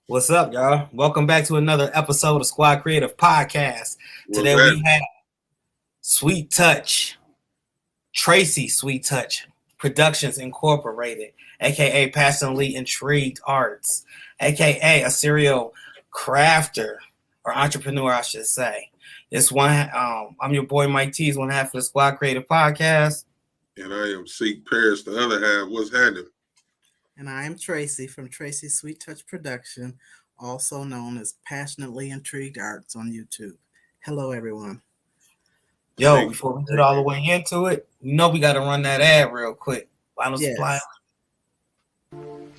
What's up, y'all? Welcome back to another episode of Squad Creative Podcast. Today we have Sweet Touch, Tracy Sweet Touch Productions Incorporated, aka Passionately Intrigued Arts, aka a serial crafter or entrepreneur, I should say. This one, I'm your boy Mike T, one half of the Squad Creative Podcast. And I am S.C.P, the other half. What's happening? And I am Tracy from Tracy Sweet Touch Production, also known as Passionately Intrigued Arts on YouTube. Hello, everyone. Yo, before we get all the way into it, we got to run that ad real quick. Final Supply.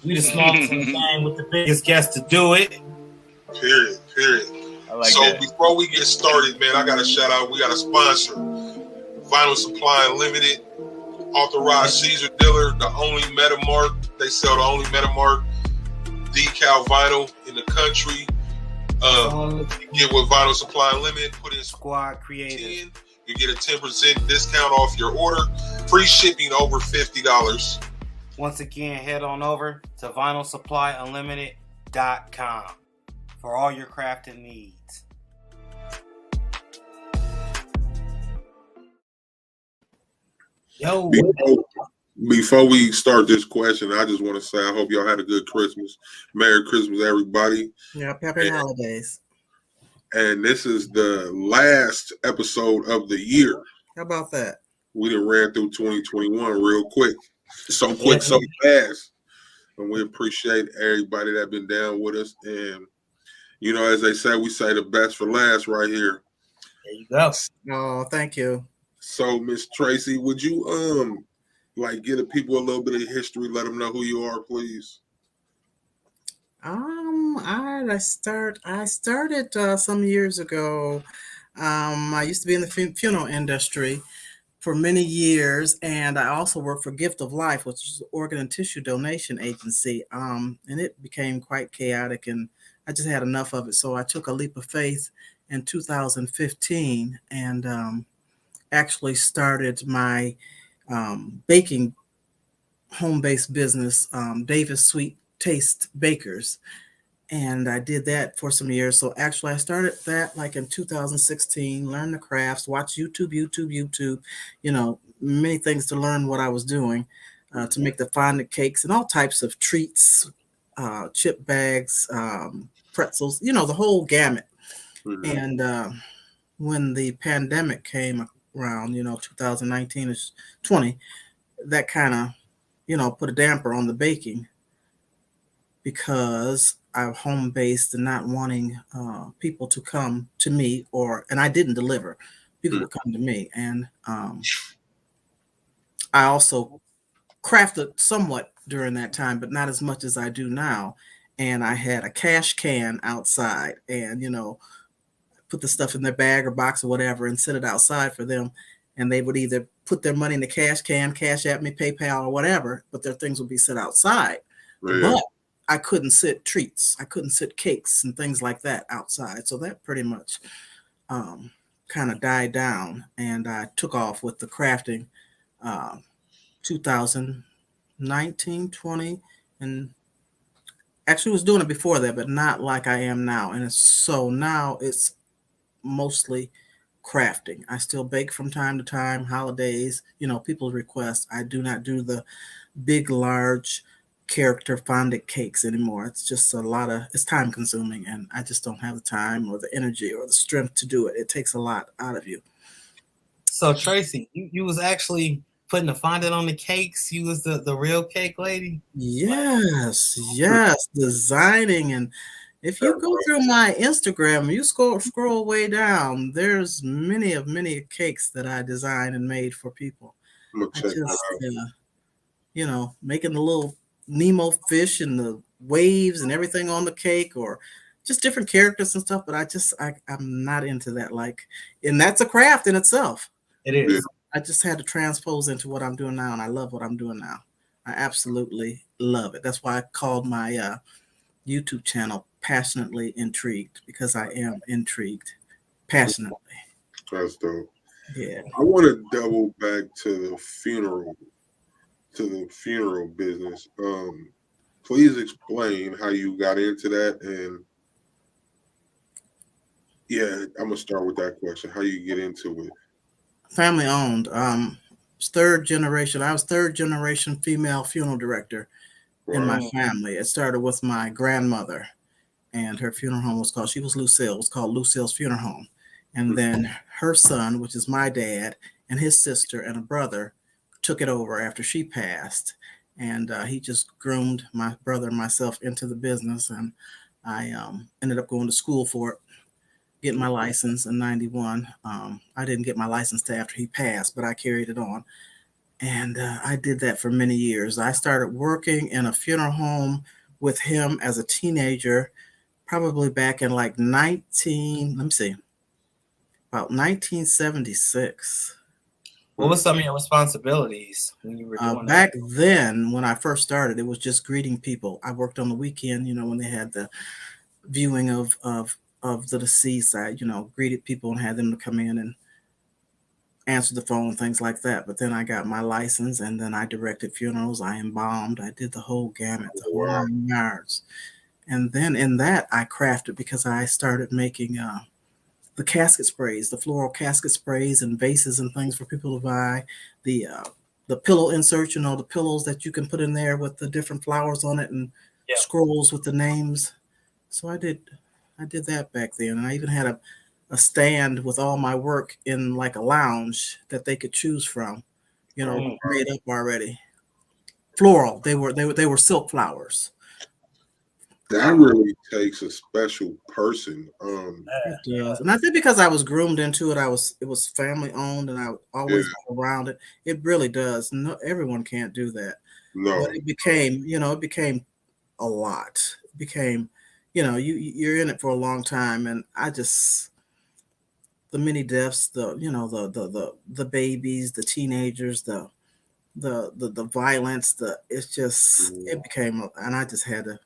We the smallest in the game with the biggest guest to do it. Period. Before we get started, man, I got to shout out. We got a sponsor, Vinyl Supply Unlimited, authorized Caesar dealer, the only Metamark. They sell the only Metamark decal vinyl in the country. Get with Vinyl Supply Unlimited. Put in Squad Creative. You get a 10% discount off your order. Free shipping over $50. Once again, head on over to vinylsupplyunlimited.com for all your crafting needs. Yo. Before we start this question, I just want to say I hope y'all had a good Christmas. Merry Christmas, everybody. Yeah, happy holidays. And this is the last episode of the year. How about that? We done ran through 2021 real quick. So quick, so fast. And we appreciate everybody that been down with us. And, as they say, we say the best for last right here. There you go. Oh, thank you. So, Miss Tracy, would you give the people a little bit of history, let them know who you are, please? I started some years ago. I used to be in the funeral industry for many years, and I also worked for Gift of Life, which is an organ and tissue donation agency. And it became quite chaotic, and I just had enough of it. So I took a leap of faith in 2015 and actually started my baking home-based business, Davis Sweet Taste Bakers. And I did that for some years. So actually I started that like in 2016, learned the crafts, watch YouTube, many things to learn what I was doing to make the fondant cakes and all types of treats, chip bags, pretzels, the whole gamut. Mm-hmm. And when the pandemic came around, 2019 is 20, that kind of, put a damper on the baking because I'm home-based and not wanting people to come to me and I didn't deliver. People would come to me. And I also crafted somewhat during that time, but not as much as I do now. And I had a cash can outside and, put the stuff in their bag or box or whatever and set it outside for them. And they would either put their money in the cash can, cash at me, PayPal or whatever, but their things would be set outside. Right. But I couldn't sit treats. I couldn't sit cakes and things like that outside. So that pretty much kind of died down. And I took off with the crafting 2019, 20, and actually was doing it before that, but not like I am now. And so now it's mostly crafting. I still bake from time to time, holidays, people request. I do not do the big, large character fondant cakes anymore. It's just it's time consuming and I just don't have the time or the energy or the strength to do it. It takes a lot out of you. So Tracy, you was actually putting the fondant on the cakes. You was the real cake lady? Yes, designing. And if you go through my Instagram, you scroll way down, there's many cakes that I designed and made for people. I just, making the little Nemo fish and the waves and everything on the cake or just different characters and stuff. But I'm not into that. And that's a craft in itself. It is. I just had to transpose into what I'm doing now. And I love what I'm doing now. I absolutely love it. That's why I called my YouTube channel Passionately Intrigued, because I am intrigued passionately. That's dope. Yeah. I want to double back to the funeral business. Please explain how you got into that. And yeah, I'm gonna start with that question. How you get into it? Family owned. Third generation. I was third generation female funeral director in my family. It started with my grandmother, and her funeral home was called. She was Lucille. It was called Lucille's Funeral Home, and then her son, which is my dad, and his sister and a brother, took it over after she passed, and he just groomed my brother and myself into the business, and I ended up going to school for it, getting my license in '91. I didn't get my license till after he passed, but I carried it on. And I did that for many years. I started working in a funeral home with him as a teenager, probably back in like about 1976. What was some of your responsibilities when you were doing Back that? then, when I first started, it was just greeting people. I worked on the weekend, when they had the viewing of the deceased. I, greeted people and had them to come in and answer the phone, things like that. But then I got my license, and then I directed funerals. I embalmed. I did the whole gamut, the whole 9 yards. And then in that, I crafted, because I started making the casket sprays, the floral casket sprays and vases and things for people to buy. The pillow inserts, the pillows that you can put in there with the different flowers on it, and scrolls with the names. So I did that back then, and I even had a stand with all my work in like a lounge that they could choose from, made up already. Floral. They were silk flowers. That really takes a special person. It does, and I think because I was groomed into it, it was family owned, and I always got around it. It really does. No, everyone can't do that. No, but it became a lot. It became, you're in it for a long time, and the many deaths, the babies, the teenagers, the violence, it became, and I just had to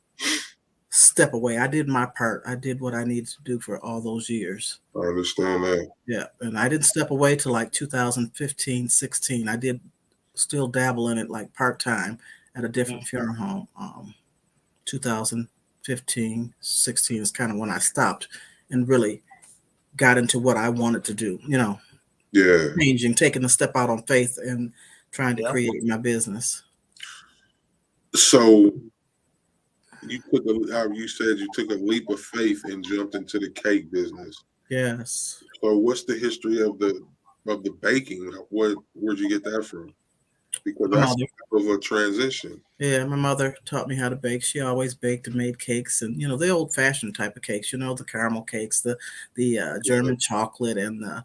step away. I did my part. I did what I needed to do for all those years. I understand that. Yeah. And I didn't step away till like 2015, 16. I did still dabble in it like part-time at a different funeral home. 2015, 16 is kind of when I stopped and really got into what I wanted to do, changing, taking a step out on faith and trying to create my business. So you said you took a leap of faith and jumped into the cake business. Yes. So what's the history of the baking? Where'd you get that from? Because that's of a transition. Yeah, my mother taught me how to bake. She always baked and made cakes, and the old-fashioned type of cakes. The caramel cakes, the German chocolate, and the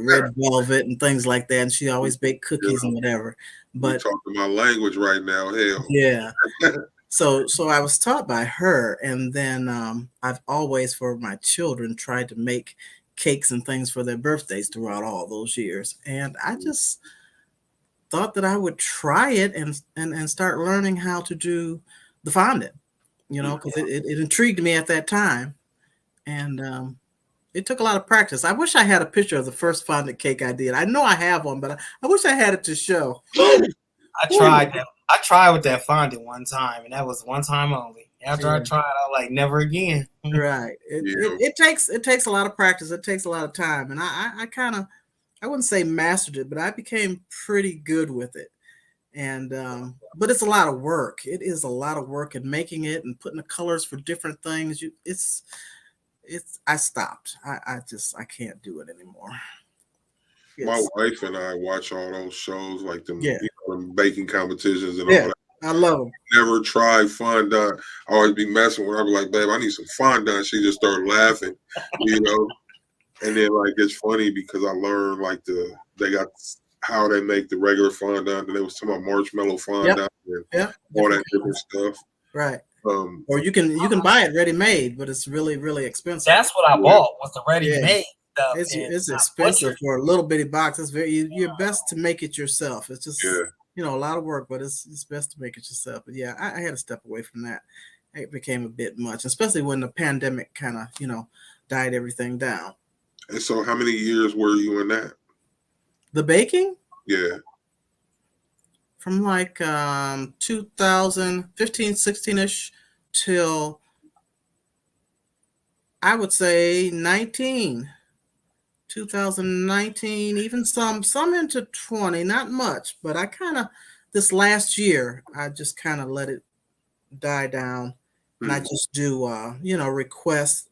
red velvet and things like that. And she always baked cookies and whatever. But you're talking my language right now, hell. Yeah. So I was taught by her, and then I've always, for my children, tried to make cakes and things for their birthdays throughout all those years. And I just thought that I would try it and start learning how to do the fondant, because it intrigued me at that time. And it took a lot of practice. I wish I had a picture of the first fondant cake I did. I know I have one, but I wish I had it to show. I tried that. I tried with that fondant one time, and that was one time only. After I tried, I was like, never again. Right. It takes a lot of practice. It takes a lot of time, and I wouldn't say mastered it, but I became pretty good with it. And but it's a lot of work. It is a lot of work in making it and putting the colors for different things. I stopped. I can't do it anymore. My wife and I watch all those shows, like them baking competitions and all that. I love them. Never tried fondant. I always be messing with her. I be like, babe, I need some fondant. She just started laughing, And then it's funny because I learned they got how they make the regular fondant, and they was talking about marshmallow fondant and all that different stuff. Right. Or you can buy it ready made, but it's really, really expensive. That's what I bought, was the ready made stuff. It's expensive for a little bitty box. It's you're best to make it yourself. It's just a lot of work, but it's best to make it yourself. But yeah, I had to step away from that. It became a bit much, especially when the pandemic kind of died everything down. And so, how many years were you in that? The baking? Yeah. from like 2015, 16-ish till I would say 2019, even some into 20, not much, but I kind of, this last year, I just kind of let it die down. And I just do, request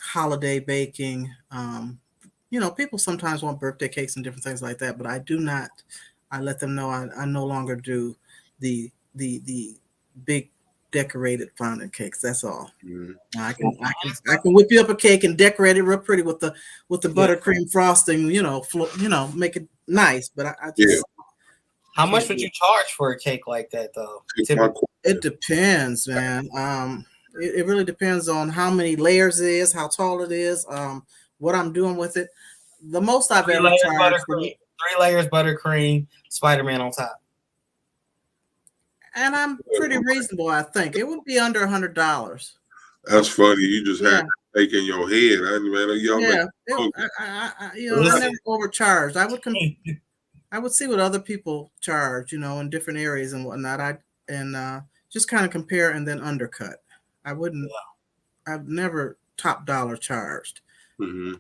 holiday baking. People sometimes want birthday cakes and different things like that, but I do not. I let them know I no longer do the big decorated fondant cakes. That's all. I can whip you up a cake and decorate it real pretty with the buttercream frosting. Make it nice. But I just. How much would you charge for a cake like that, though? It depends, man. It really depends on how many layers it is, how tall it is, what I'm doing with it. The most I've ever charged. 3 layers buttercream, Spider-Man on top. And I'm pretty reasonable, I think. It would be under $100. That's funny. You just had cake in your head. I never overcharged. I would see what other people charge, in different areas and whatnot. Just kind of compare and then undercut. I've never top dollar charged. Mm-hmm.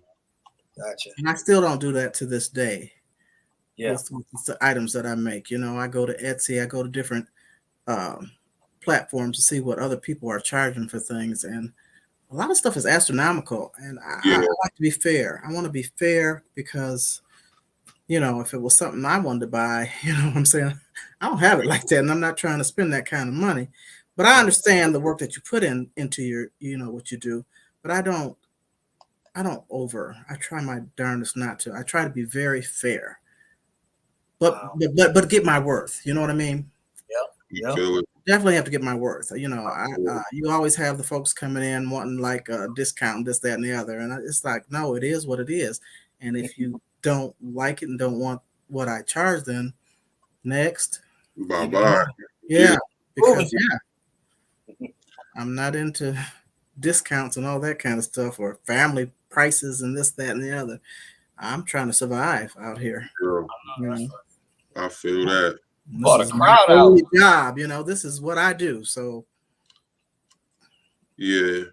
Gotcha. And I still don't do that to this day. Yeah. With the items that I make. I go to Etsy, I go to different platforms to see what other people are charging for things. And a lot of stuff is astronomical. And I like to be fair. I want to be fair because, if it was something I wanted to buy, what I'm saying? I don't have it like that. And I'm not trying to spend that kind of money. But I understand the work that you put into your, what you do. But I don't I try my darndest not to. I try to be very fair. But get my worth. You know what I mean? Yeah. Definitely have to get my worth. You always have the folks coming in wanting like a discount, this, that, and the other. And it's like, no, it is what it is. And if you don't like it and don't want what I charge, then next. Bye-bye. Yeah. Because I'm not into discounts and all that kind of stuff or family prices and this, that, and the other. I'm trying to survive out here. Sure. I feel that. This is crowd out. Job, this is what I do. So yeah,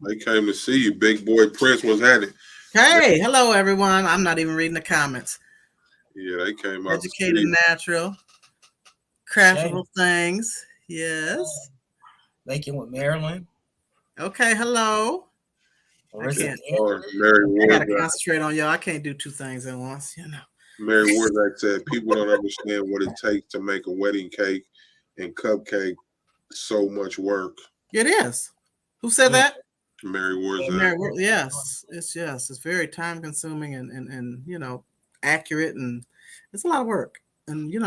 they came to see you. Big boy Prince was at it. Hey, hello everyone. I'm not even reading the comments. Yeah, they came out. Educated Natural, Craftable Things. Yes. Making with Marilyn. Okay, hello. I gotta concentrate on y'all. I can't do two things at once, Mary Warzak said people don't understand what it takes to make a wedding cake and cupcake. So much work. It is. Who said that? Mary Warzak. Yes. It's very time consuming and accurate, and it's a lot of work. And you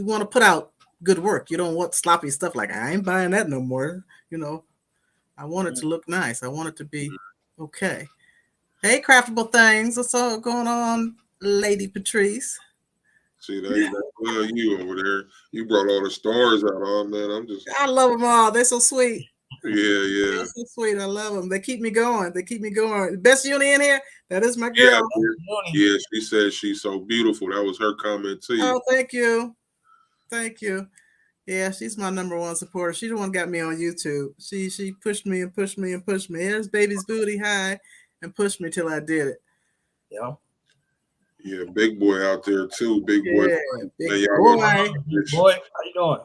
want to put out good work. You don't want sloppy stuff like I ain't buying that no more. I want it to look nice. I want it to be okay. Hey, Craftable Things. What's all going on, Lady Patrice? See, that's you over there. You brought all the stars out. Oh, man, I love them all. They're so sweet. Yeah. They're so sweet. I love them. They keep me going. Best uni in here. That is my girl. Yeah, she said she's so beautiful. That was her comment too. Oh, thank you. Yeah, she's my number one supporter. She the one got me on YouTube. She pushed me and pushed me and pushed me. Here's baby's booty high and pushed me till I did it. Yeah. Yeah, big boy out there too. Big boy. Big boy. How you doing?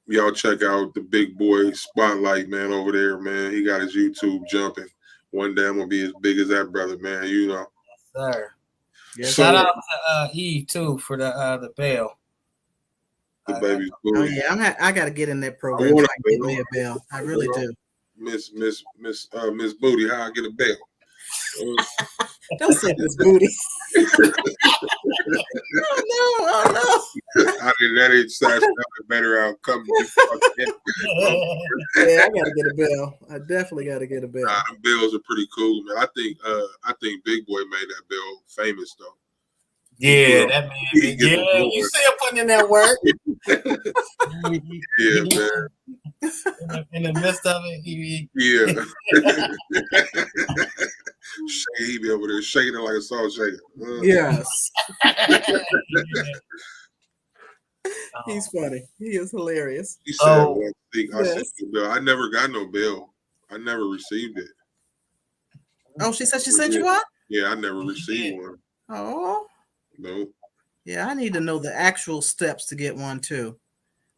Y'all check out the Big Boy Spotlight, man, over there, man. He got his YouTube jumping. One day I'm gonna be as big as that brother, man. Yes, sir. Yeah, so, shout out to Eve too for the bell. The baby's booty. Oh yeah, I gotta get in that program. I get me a bell. I really do. Miss Booty, how I get a bell? Don't say Miss Booty. Oh no! That ain't such a better outcome. Yeah, I gotta get a bell. I definitely gotta get a bell. The bells are pretty cool, man. I think Big Boy made that bell famous though. Yeah, that man. Yeah, you see him putting in that work. Yeah, man. In the midst of it, he he be over there shaking it like a salt shaker. Yes. He's funny. He is hilarious. He said, "Well, I sent you a bill. I never got no bill. I never received it." Oh, she said she sent you one? Yeah, I never received one. Oh. Nope. Yeah, I need to know the actual steps to get one too.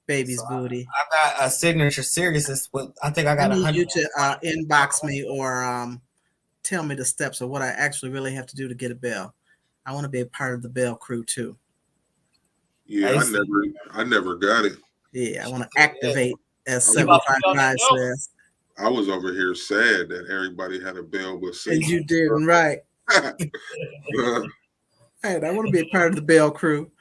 Baby's booty. I got a signature series. I think I got I need you to inbox me or tell me the steps of what I actually really have to do to get a bell. I want to be a part of the bell crew too. Yeah, I never got it. Yeah, I want to activate, as 75 guys says. I was over here sad that everybody had a bell but C. And you didn't, right? Hey, I want to be a part of the bell crew.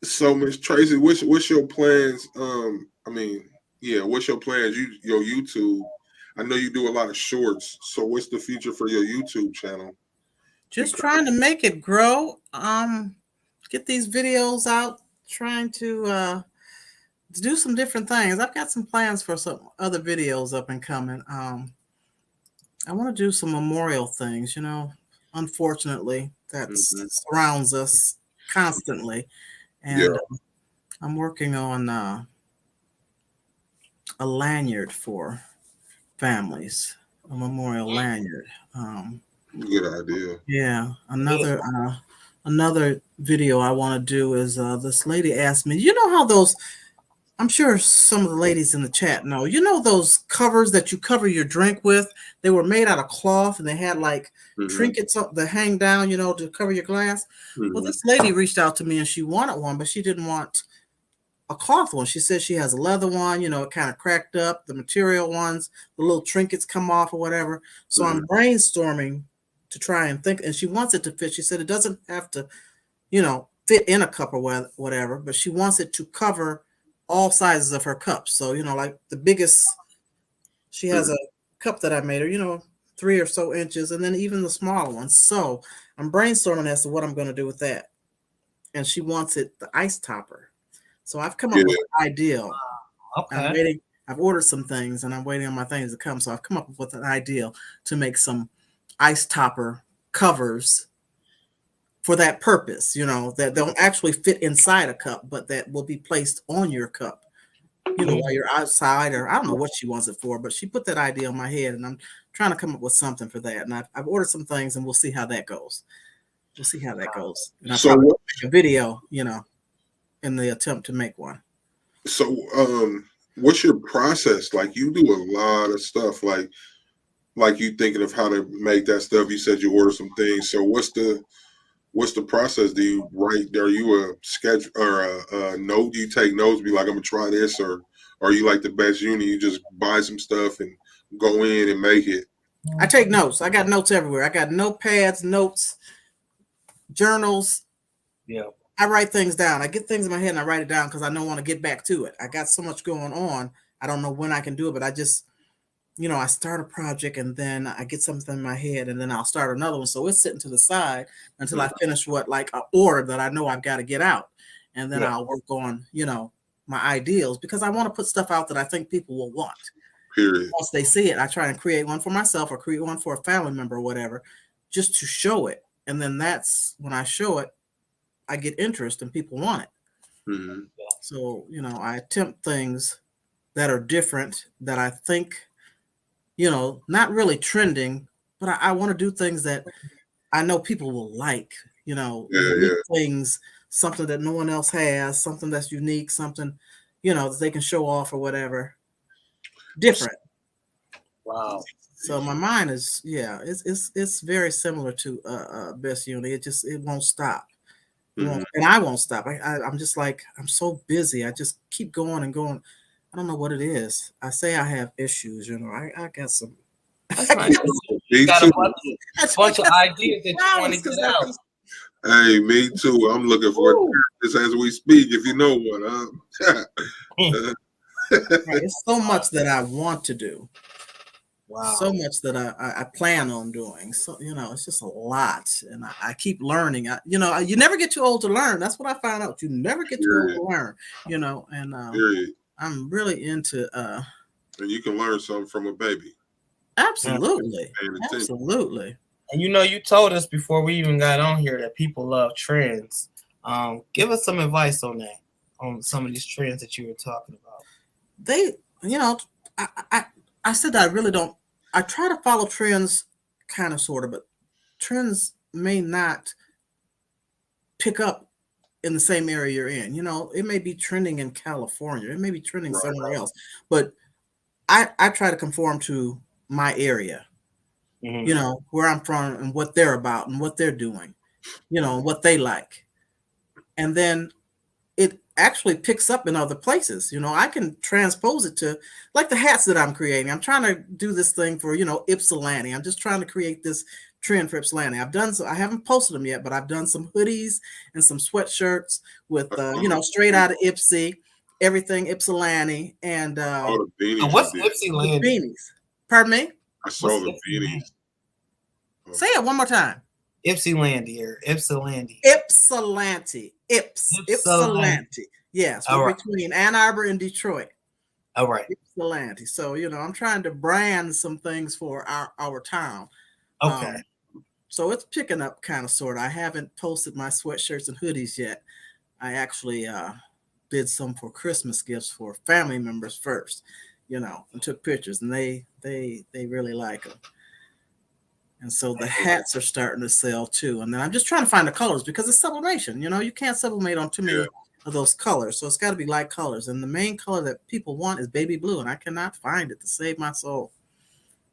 So, Miss Tracy, what's your plans? What's your plans? Your YouTube. I know you do a lot of shorts. So, what's the future for your YouTube channel? Just trying to make it grow. Get these videos out. Trying to do some different things. I've got some plans for some other videos up and coming. I want to do some memorial things. Unfortunately, that surrounds us constantly. And I'm working on a lanyard for families, a memorial lanyard. Good idea. Yeah. Another video I want to do is this lady asked me, how those, I'm sure some of the ladies in the chat know, those covers that you cover your drink with, they were made out of cloth and they had like trinkets up that hang down, to cover your glass. Well, this lady reached out to me and she wanted one, but she didn't want a cloth one. She said she has a leather one, it kind of cracked up, the material ones, the little trinkets come off or whatever. So I'm brainstorming to try and think, and she wants it to fit. She said it doesn't have to, fit in a cup or whatever, but she wants it to cover all sizes of her cups. So, like the biggest, she has a cup that I made her, 3 or so inches, and then even the smaller ones. So I'm brainstorming as to what I'm going to do with that. And she wants it, the ice topper. So I've come up with an ideal. Okay. I'm waiting. I've ordered some things and I'm waiting on my things to come. So I've come up with an ideal to make some ice topper covers for that purpose, that don't actually fit inside a cup, but that will be placed on your cup, while you're outside, or I don't know what she wants it for, but she put that idea in my head and I'm trying to come up with something for that. And I've ordered some things and we'll see how that goes. We'll see how that goes. And I'll probably make a video, in the attempt to make one. So, what's your process? Like, you do a lot of stuff, like you thinking of how to make that stuff. You said you order some things. So what's the process? Do you write? Are you a sketch or a note? Do you take notes? Be like, I'm gonna try this, or are you like the best uni? You just buy some stuff and go in and make it. I take notes. I got notes everywhere. I got notepads, notes, journals. Yeah. I write things down. I get things in my head and I write it down because I don't want to get back to it. I got so much going on. I don't know when I can do it, but I just, I start a project and then I get something in my head and then I'll start another one. So it's sitting to the side until I finish an order that I know I've got to get out. And then I'll work on, my ideals, because I want to put stuff out that I think people will want. Period. Once they see it, I try and create one for myself or create one for a family member or whatever, just to show it. And then that's when I show it, I get interest and people want it. Mm-hmm. So, I attempt things that are different that I think, not really trending, but I want to do things that I know people will like, things, something that no one else has, something that's unique, something, that they can show off or whatever. Different. Wow. So my mind is, it's very similar to Best Uni. It won't stop. Mm-hmm. And I won't stop. I'm just like, I'm so busy. I just keep going and going. I don't know what it is. I say I have issues, I got some. You got a bunch of ideas that you want to get out. Hey, me too. I'm looking for this as we speak, if you know what. Right, it's so much that I want to do. Wow. So much that I plan on doing. So, it's just a lot. And I keep learning. You never get too old to learn. That's what I found out. You never get too old to learn, and I'm really into and you can learn something from a baby. Absolutely. Absolutely. And you told us before we even got on here that people love trends. Give us some advice on that, on some of these trends that you were talking about. They, you know, I said that I really don't. I try to follow trends, kind of, sort of, but trends may not pick up in the same area you're in. You know, it may be trending in California, it may be trending somewhere else, but I try to conform to my area. You know, where I'm from and what they're about and what they're doing. You know, what they like, and then it actually picks up in other places. You know, I can transpose it to like the hats that I'm creating. I'm trying to do this thing for, you know, Ypsilanti. I'm just trying to create this trend for Ypsilanti. I've done so. I haven't posted them yet, but I've done some hoodies and some sweatshirts with, you know, straight out of Ipsy, everything Ypsilanti, and all the beanies. What's Ypsilanti? Beanies. Pardon me? I saw the beanies. Say it one more time. Ypsilanti or Ypsilanti. Ypsilanti. Ypsilanti. Yes, we're between Ann Arbor and Detroit. All right. Ypsilanti. So, you know, I'm trying to brand some things for our town. Okay. So it's picking up kind of, sort of. I haven't posted my sweatshirts and hoodies yet. I actually did some for Christmas gifts for family members first, you know, and took pictures, and they really like them. And so the hats are starting to sell too. And then I'm just trying to find the colors because it's sublimation. You know, you can't sublimate on too many of those colors. So it's got to be light colors. And the main color that people want is baby blue. And I cannot find it to save my soul.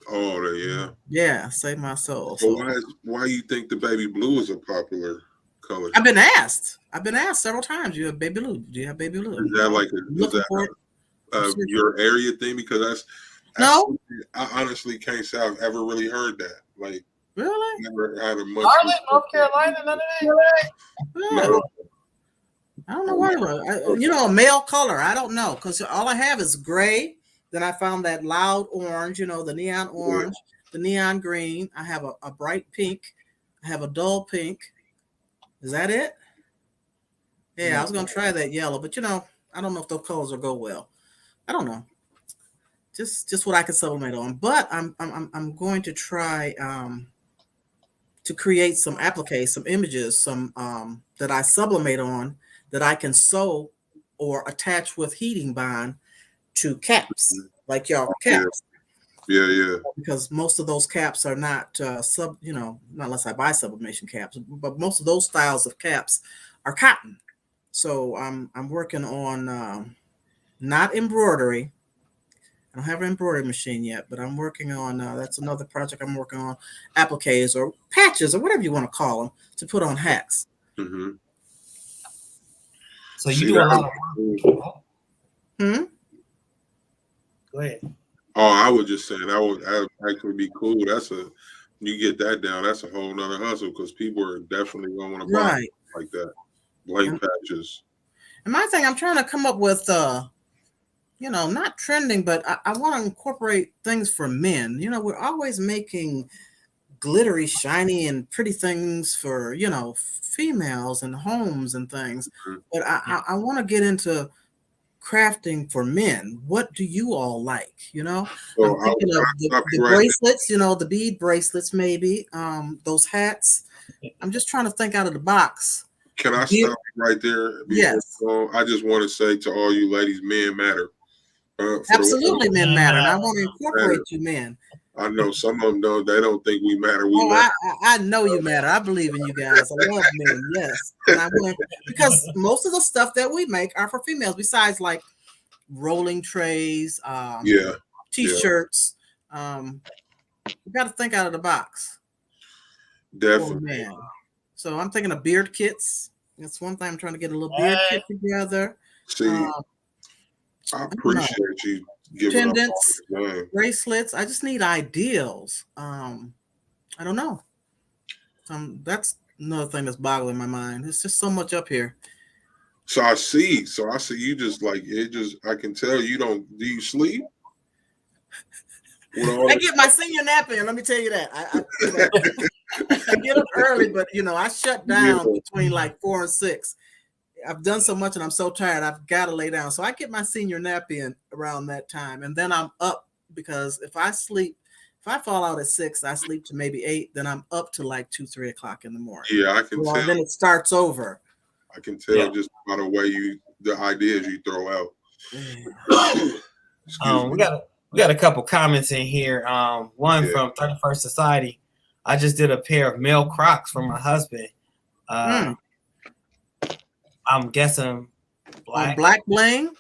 Oh, yeah. Yeah, save my soul. So why you think the baby blue is a popular color? I've been asked several times. Do you have baby blue? Do you have baby blue? Is that like your area thing? Because that's no. I honestly can't say I've ever really heard that. Like, really? Never had a much. Charlotte, North Carolina, none of that. No. I don't know why. You know, a male color. I don't know, because all I have is gray. Then I found that loud orange. You know, the neon orange, the neon green. I have a bright pink. I have a dull pink. Is that it? Yeah, I was gonna try that yellow, but you know, I don't know if those colors will go well. I don't know. Just what I can sublimate on, but I'm going to try to create some appliques, some images, some that I sublimate on that I can sew or attach with heating bond to caps, like y'all caps. Yeah. Because most of those caps are not you know, not unless I buy sublimation caps, but most of those styles of caps are cotton. So I'm working on not embroidery. I don't have an embroidery machine yet, but I'm working on that's another project I'm working on, appliques or patches or whatever you want to call them, to put on hats. Mm-hmm. So you do a lot of work. Go ahead. Oh, I was just saying that would actually be cool. You get that down, that's a whole nother hustle, because people are definitely gonna want to buy like that. Blank patches. And my thing, I'm trying to come up with you know, not trending, but I want to incorporate things for men. You know, we're always making glittery, shiny, and pretty things for, you know, females and homes and things. But I want to get into crafting for men. What do you all like? You know, so I'm thinking of the bracelets, you know, the bead bracelets, maybe, those hats. I'm just trying to think out of the box. Can I stop right there? Yes. I just want to say to all you ladies, men matter. Absolutely, men matter. And I want to incorporate you men. I know some of them don't. They don't think we matter. We matter. I know you matter. I believe in you guys. I love men. Yes, and I want, because most of the stuff that we make are for females. Besides, like rolling trays, t-shirts. You got to think out of the box. Definitely. So I'm thinking of beard kits. That's one thing. I'm trying to get a little beard kit together. See, I appreciate you giving pendants, bracelets. I just need ideals. I don't know. That's another thing that's boggling my mind. There's just so much up here. So I see you just like it. Just I can tell you don't. Do you sleep? I get my senior nap in. Let me tell you that. I get up early, but you know I shut down between like 4 and 6. I've done so much and I'm so tired. I've got to lay down. So I get my senior nap in around that time, and then I'm up, because if I fall out at 6, I sleep to maybe 8. Then I'm up to like 2, 3 o'clock in the morning. Yeah, I can tell. Then it starts over. I can tell just by the way the ideas you throw out. We got a couple comments in here. One from 31st Society. I just did a pair of male Crocs for my husband. I'm guessing black bling.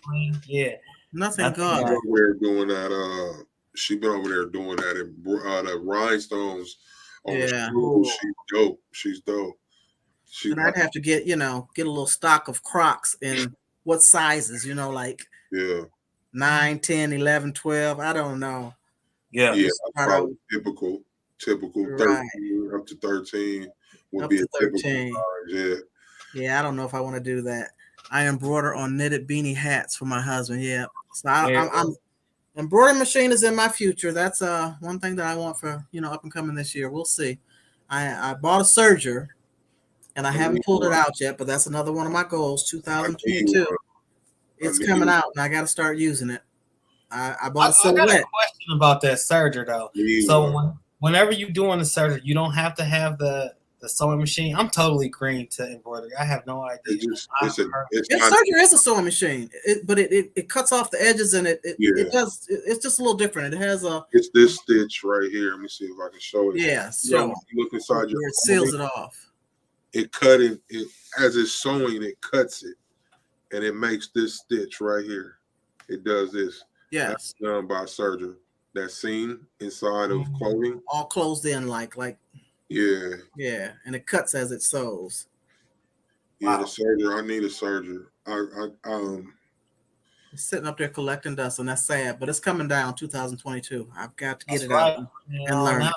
Yeah, nothing good. Over there doing that. She been over there doing that in the rhinestones on the shoes. She's dope. And I'd have to get a little stock of Crocs in what sizes, like 9, 10, 11, 12. I don't know. Yeah, that's probably typical. 13 up to 13 would be a typical size. Yeah, I don't know if I want to do that. I embroider on knitted beanie hats for my husband. Yeah, so I'm embroidery machine is in my future. That's one thing that I want for up and coming this year. We'll see. I bought a serger, and I haven't pulled it out yet, but that's another one of my goals. 2022. It's coming out, and I got to start using it. I bought a silhouette. I got a question about that serger though. So whenever you're doing the serger, you don't have to have the sewing machine. I'm totally green to embroidery. I have no idea. Serger is a sewing machine, but it cuts off the edges, and it does. It's just a little different. It has a. It's this stitch right here. Let me see if I can show it. Yeah. So you look inside it seals it off. It cut it as it's sewing. It cuts it, and it makes this stitch right here. It does this. Yes. That's done by a serger. That seam inside of clothing, all closed in like. Yeah, and it cuts as it sews. Yeah, the serger. I need a serger. It's sitting up there collecting dust, and that's sad. But it's coming down 2022. I've got to get it out and learn it.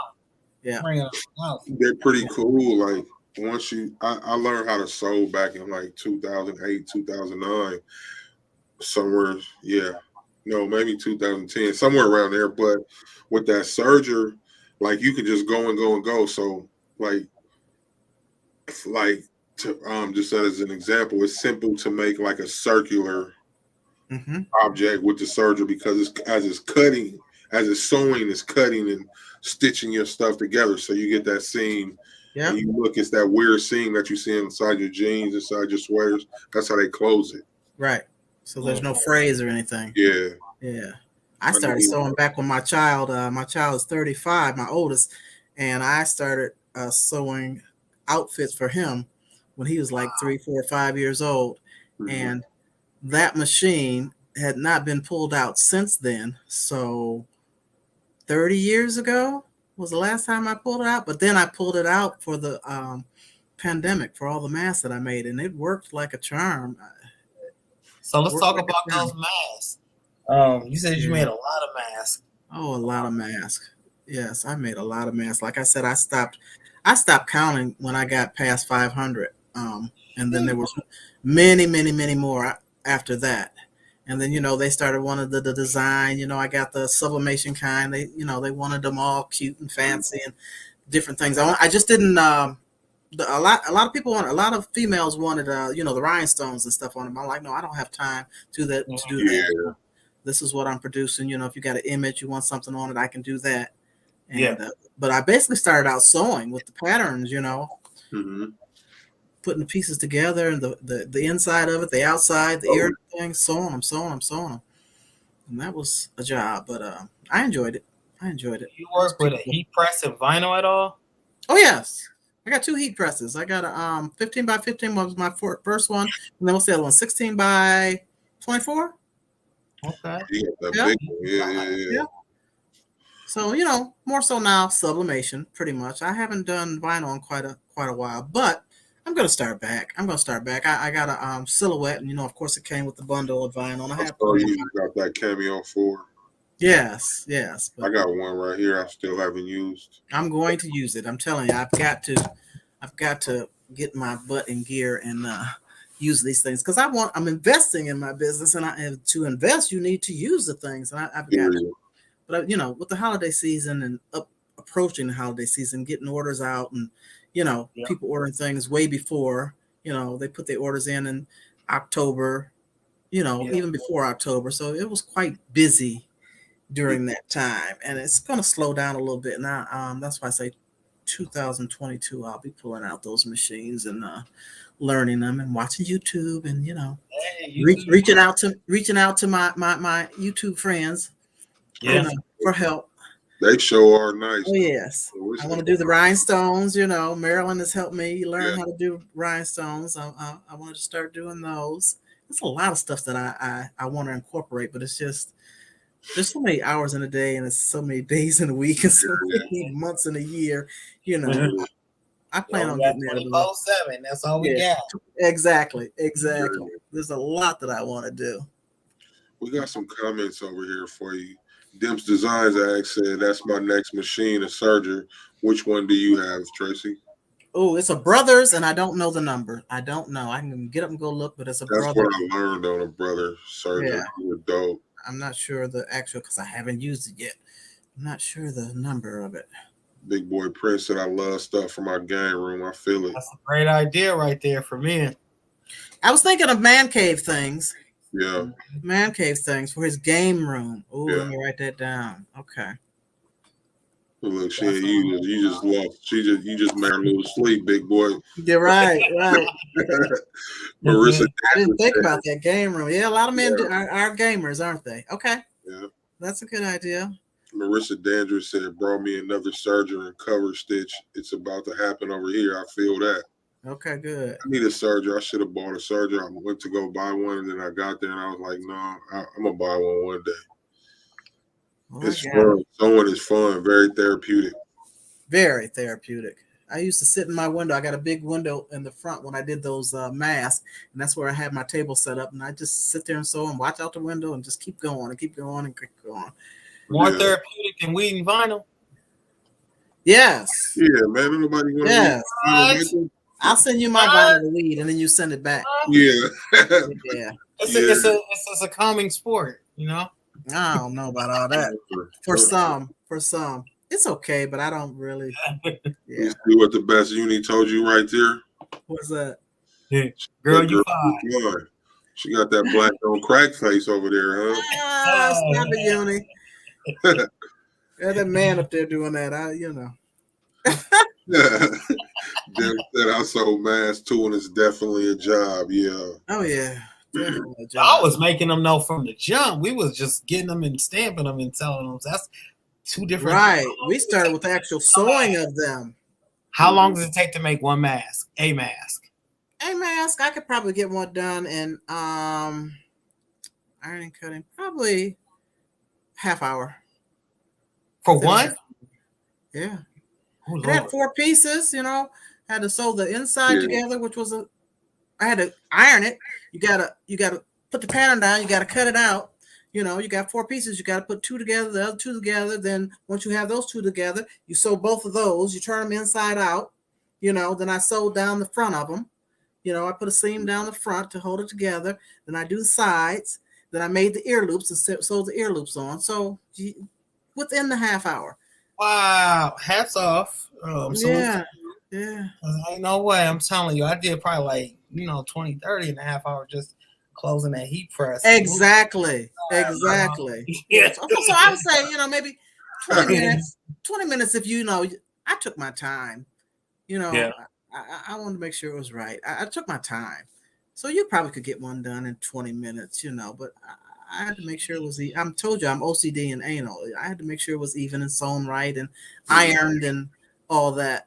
Yeah, they're pretty cool. Like once I learned how to sew back in like 2008, 2009, somewhere. Yeah, no, maybe 2010, somewhere around there. But with that serger, like you can just go and go and go. So like to just as an example, it's simple to make like a circular object with the serger because it's sewing, it's cutting and stitching your stuff together. So you get that seam. Yeah. And you look, it's that weird seam that you see inside your jeans, inside your sweaters. That's how they close it. Right. So there's no frays or anything. Yeah. Yeah. I started sewing back when my child is 35, my oldest, and I started sewing outfits for him when he was like 3, 4, 5 years old. And that machine had not been pulled out since then. So 30 years ago was the last time I pulled it out. But then I pulled it out for the pandemic for all the masks that I made, and it worked like a charm. So let's talk about those masks. You said you made a lot of masks. Oh, a lot of masks. Yes, I made a lot of masks. Like I said, I stopped counting when I got past 500. And then there was many, many, many more after that. And then, they started wanting the design. I got the sublimation kind. They wanted them all cute and fancy and different things. I just didn't. A lot of females wanted, the rhinestones and stuff on them. I'm like, no, I don't have time to do that. This is what I'm producing. If you got an image, you want something on it, I can do that. And, but I basically started out sewing with the patterns, putting the pieces together and the inside of it, the outside, the ear thing, sewing them. And that was a job, but I enjoyed it. You work with a heat press and vinyl at all? Oh, yes. I got 2 heat presses. I got a 15 by 15 was my first one. And then what's the other one? 16 by 24? Okay. Yeah. So, more so now sublimation, pretty much. I haven't done vinyl in quite a while, but I'm going to start back. I got a silhouette, and, of course, it came with the bundle of vinyl. And you got that Cameo 4. Yes. I got one right here I still haven't used. I'm going to use it. I'm telling you, I've got to get my butt in gear and use these things because I'm investing in my business, and to invest, you need to use the things. And I've got to. But, with the holiday season and approaching the holiday season, getting orders out and, people ordering things way before, they put their orders in October, even before October. So it was quite busy during that time, and it's going to slow down a little bit now. That's why I say 2022, I'll be pulling out those machines and learning them and watching YouTube and reaching out to my YouTube friends, for help. They sure are nice. Oh yes, I want to do the rhinestones. Marilyn has helped me learn how to do rhinestones. I wanted to start doing those. There's a lot of stuff that I want to incorporate, but it's just there's so many hours in a day, and it's so many days in a week, and so many months in a year. I plan on getting that 24/7. That's all we got. Exactly. There's a lot that I want to do. We got some comments over here for you. Dimps Designs said, "That's my next machine, a serger. Which one do you have, Tracy?" Oh, it's a Brothers, and I don't know the number. I don't know. I can get up and go look, but it's a Brothers. That's what I learned on a Brother serger. Yeah. Dope. I'm not sure the actual because I haven't used it yet. I'm not sure the number of it. Big Boy Prince said, "I love stuff for my game room. I feel it." That's a great idea right there for me. I was thinking of man cave things. Yeah. Man cave things for his game room. Oh, let me write that down. Okay. Look, you just lost. You just made a little sleep, big boy. You're right. Marissa, I didn't think about that game room. Yeah, a lot of men are gamers, aren't they? Okay. Yeah. That's a good idea. Marissa Dandridge said, "Brought me another serger and cover stitch. It's about to happen over here. I feel that." Okay, good. I need a serger. I should have bought a serger. I went to go buy one, and then I got there, and I was like, "No, I'm gonna buy one day." It's fun. Sewing is fun. Very therapeutic. Very therapeutic. I used to sit in my window. I got a big window in the front when I did those masks, and that's where I had my table set up. And I just sit there and sew and watch out the window and just keep going and keep going and keep going. More therapeutic than weed and vinyl. Yes. Yeah, man. Nobody want to. Yes. I'll send you my vinyl to weed, and then you send it back. Yeah. Yeah. It's a calming sport, I don't know about all that. For some, it's okay, but I don't really. Yeah. You see what the best uni told you right there? What's that? Girl, you fine. She got that black on crack face over there, huh? Stop it, uni. Got that man up there doing that. Dem said, "I sold masks too, and it's definitely a job." Yeah. Oh yeah. I was making them know from the jump. We was just getting them and stamping them and telling them that's two different. Right. We started with the actual sewing of them. How long does it take to make one mask? A mask. I could probably get one done in ironing cutting probably half hour. For one? Yeah. It had 4 pieces. Had to sew the inside together, which was I had to iron it. You gotta put the pattern down. You gotta cut it out. You got 4 pieces. You gotta put 2 together, the other 2 together. Then once you have those 2 together, you sew both of those. You turn them inside out. Then I sewed down the front of them. I put a seam down the front to hold it together. Then I do the sides. Then I made the ear loops and sewed the ear loops on. So within the half hour. Wow! Hats off. Yeah. Ain't no way. I'm telling you, I did probably 20, 30 and a half hours just closing that heat press. Exactly. Yeah. So I would say, maybe 20 minutes. 20 minutes if I took my time. I wanted to make sure it was right. I took my time. So you probably could get one done in 20 minutes, but I had to make sure it was I told you I'm OCD and anal. I had to make sure it was even and sewn right and ironed and all that.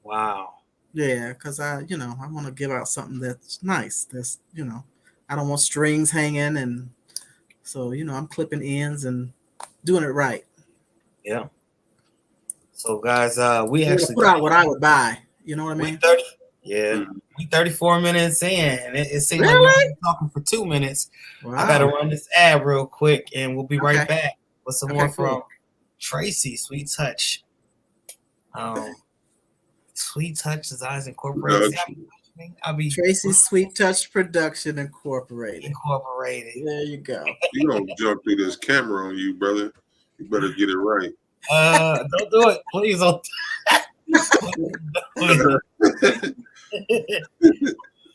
Wow. Yeah, because I want to give out something that's nice. That's, I don't want strings hanging. And so, I'm clipping ends and doing it right. Yeah. So, guys, we actually put out what I would buy. You know what I mean? We 34 minutes in. And it seems really? like we're talking for 2 minutes. Wow. I got to run this ad real quick, and we'll be right back with some more from Tracy, Sweet Touch. Sweet Touch Designs Incorporated. Tracy's Sweet Touch Production Incorporated. There you go. You don't jump through this camera on you, brother. You better get it right. Don't do it, please.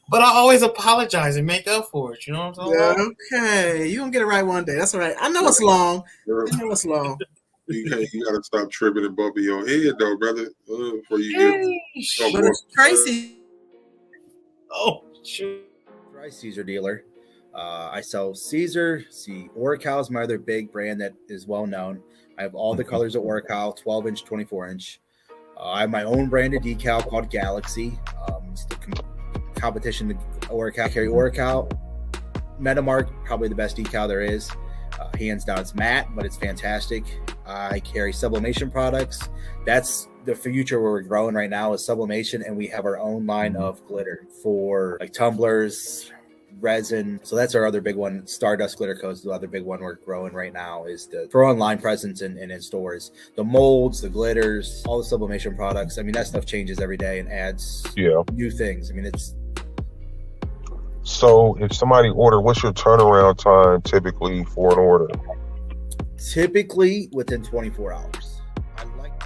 But I always apologize and make up for it. You know what I'm saying? Okay, you gonna get it right one day. That's all right. I know it's long. You gotta stop tripping and bumping your head though, brother. Before you get but it's Tracy. Oh shoot. Caesar dealer. I sell Caesar. Oracal is my other big brand that is well known. I have all the colors of Oracal, 12-inch, 24-inch. I have my own branded decal called Galaxy. It's the competition to Oracal. I carry Oracal. Metamark, probably the best decal there is. Hands down, it's matte, but it's fantastic. I carry sublimation products. That's the future where we're growing right now is sublimation, and we have our own line of glitter for like tumblers, resin. So that's our other big one. Stardust glitter coats, the other big one we're growing right now is for online presence and in stores. The molds, the glitters, all the sublimation products. I mean, that stuff changes every day and adds new things. I mean, it's. So if somebody order, what's your turnaround time typically for an order? Typically within 24 hours. I like.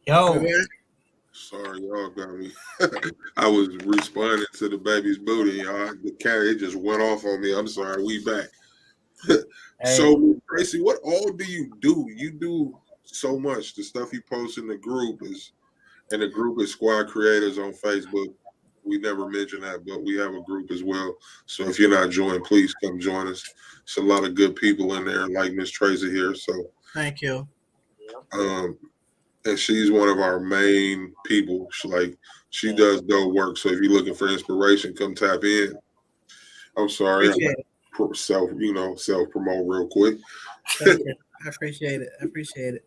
Yo. Sorry, y'all got me. I was responding to the baby's booty, y'all. The carrier just went off on me. I'm sorry. We back. So, Tracy, what all do? You do so much. The stuff you post in the group is Squad Creators on Facebook. We never mention that, but we have a group as well. So if you're not joined, please come join us. It's a lot of good people in there, like Miss Tracy here. So thank you. And she's one of our main people. She does dope work. So if you're looking for inspiration, come tap in. I'm sorry. Self promote real quick. I appreciate it.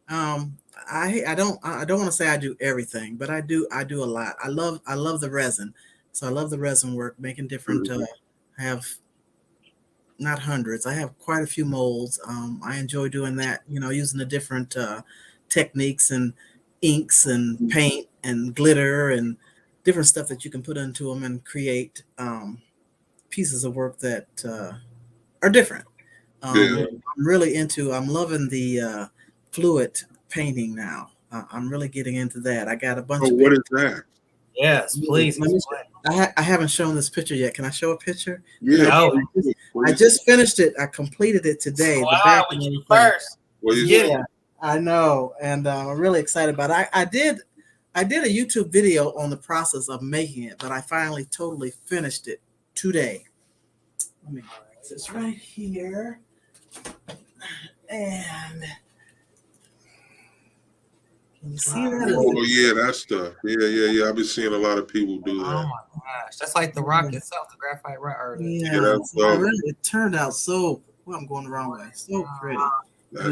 I don't want to say I do everything, but I do a lot. I love the resin. So I love the resin work, making different I have not hundreds. I have quite a few molds. I enjoy doing that, using the different techniques and inks and paint and glitter and different stuff that you can put into them and create pieces of work that are different. I'm loving the fluid painting now. I'm really getting into that. I got a bunch of what is that? Yes, please. I haven't shown this picture yet. Can I show a picture? Yeah. I just finished it. I completed it today. Wow, the back we did first. Yeah, I know, and I'm really excited about it. I did a YouTube video on the process of making it, but I finally totally finished it today. Let me put this right here, and can you see that? Oh yeah, that stuff. Yeah. I've been seeing a lot of people do that. Oh my gosh, that's like the rock itself, the graphite rock. Yeah, it turned out so. Well, I'm going the wrong way. So pretty. I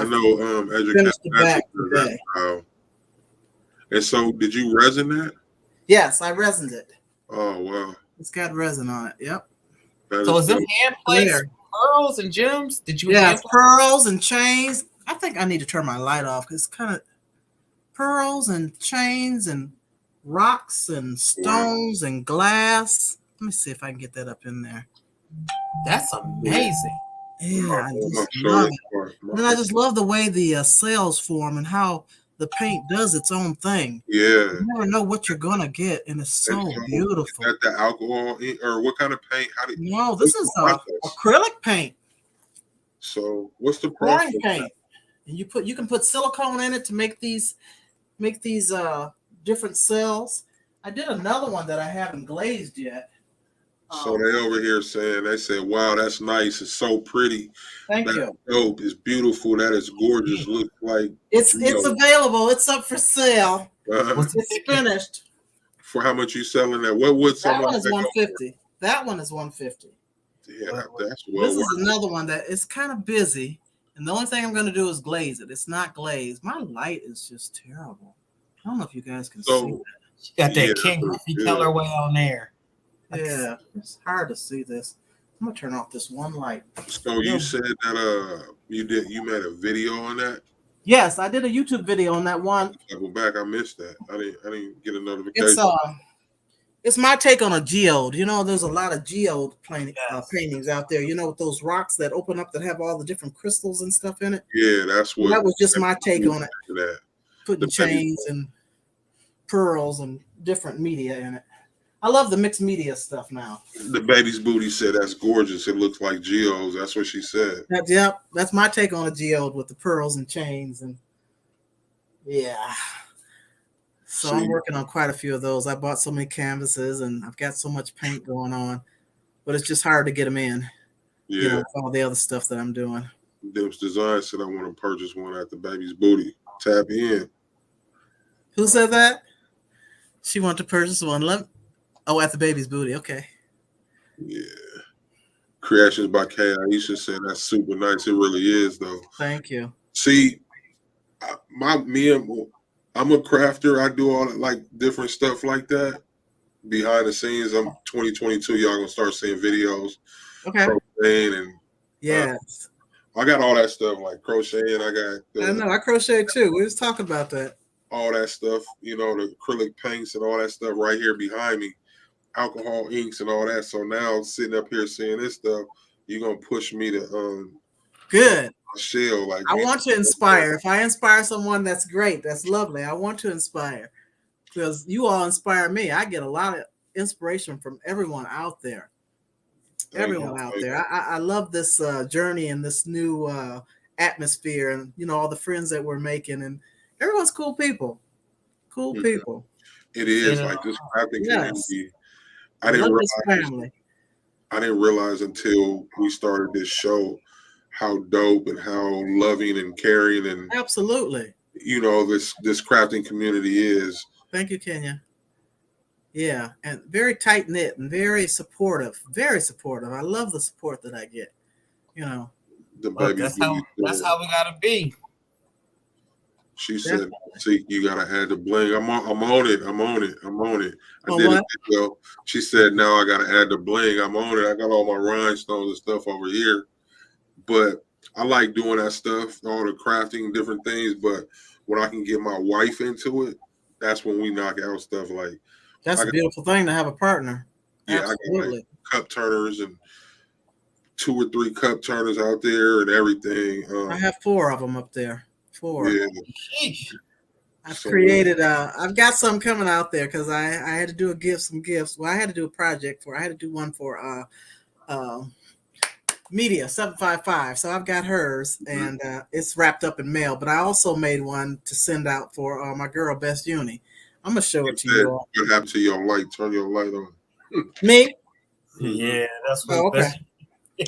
know. Finished the back today. And so, did you resin that? Yes, I resined it. Oh wow! It's got resin on it. Yep. So is them hand plates, pearls and gems? Did you? Yeah, pearls and chains. I think I need to turn my light off because it's kind of pearls and chains and rocks and stones and glass. Let me see if I can get that up in there. That's amazing. Yeah, I just love it. And I just love the way the cells form and how the paint does its own thing. Yeah. You never know what you're gonna get, and it's so beautiful. Is that the alcohol or what kind of paint? No, this is acrylic paint. So what's the process? Paint. And you can put silicone in it to make these different cells. I did another one that I haven't glazed yet. So they over here they say, wow, that's nice. It's so pretty. Thank you. Dope. It's beautiful. That is gorgeous. Looks like it's available. It's up for sale. It's finished. For how much you selling that? What would someone? That one is $150. That one is $150. Yeah, that's well. This is another one that is kind of busy, and the only thing I'm going to do is glaze it. It's not glazed. My light is just terrible. I don't know if you guys can see that. She got that king colorway on there. Yeah, it's hard to see this. I'm gonna turn off this one light. So you said that you made a video on that? Yes, I did a YouTube video on that one. I go back, I missed that. I didn't get a notification. It's my take on a geode. There's a lot of geode paintings out there. With those rocks that open up that have all the different crystals and stuff in it. Yeah, that was just my take on it. Putting chains and pearls and different media in it. I love the mixed media stuff now. The baby's booty said that's gorgeous. It looks like geodes. That's what she said. That's my take on a geode with the pearls and chains and yeah. So I'm working on quite a few of those. I bought so many canvases and I've got so much paint going on, but it's just hard to get them in. Yeah. You know, with all the other stuff that I'm doing. Dips Design said I want to purchase one at the baby's booty. Tap in. Who said that? She wanted to purchase one. At the baby's booty. Okay. Yeah. Creations by K. Aisha said that's super nice. It really is, though. Thank you. See, I'm a crafter. I do all like different stuff like that behind the scenes. I'm 2022. Y'all gonna start seeing videos. Okay. Crocheting and yes. I got all that stuff like crocheting. I know I crochet too. We was talking about that. All that stuff, you know, the acrylic paints and all that stuff right here behind me, alcohol inks and all that. So now sitting up here seeing this stuff, you're gonna push me to good shell. Like I want to inspire. If I inspire someone, that's great. That's lovely. I want to inspire because you all inspire me. I get a lot of inspiration from everyone out there. I love this journey and this new atmosphere, and you know all the friends that we're making, and everyone's cool people. Cool people. It is like this crafting community. I didn't realize until we started this show how dope and how loving and caring and absolutely, you know, this crafting community is. Thank you, Kenya. Yeah, and very tight knit and very supportive. Very supportive. I love the support that I get. You know, that's how we gotta be. She said, "See, you gotta add the bling." I'm on it. I did it. Well, she said, "Now I gotta add the bling." I'm on it. I got all my rhinestones and stuff over here, but I like doing that stuff, all the crafting, different things. But when I can get my wife into it, that's when we knock out stuff like. That's a beautiful thing to have a partner. Yeah, absolutely. I got like cup turners and 2 or 3 cup turners out there and everything. I have 4 of them up there. 4. Yeah. I've created. I've got some coming out there because I had to do some gifts. Well, I had to do a project I had to do one for Media 755. So I've got hers and it's wrapped up in mail. But I also made one to send out for my girl Best Uni. I'm gonna show it to you all. What happened to your light? Turn your light on. Me? Yeah, that's what. Okay.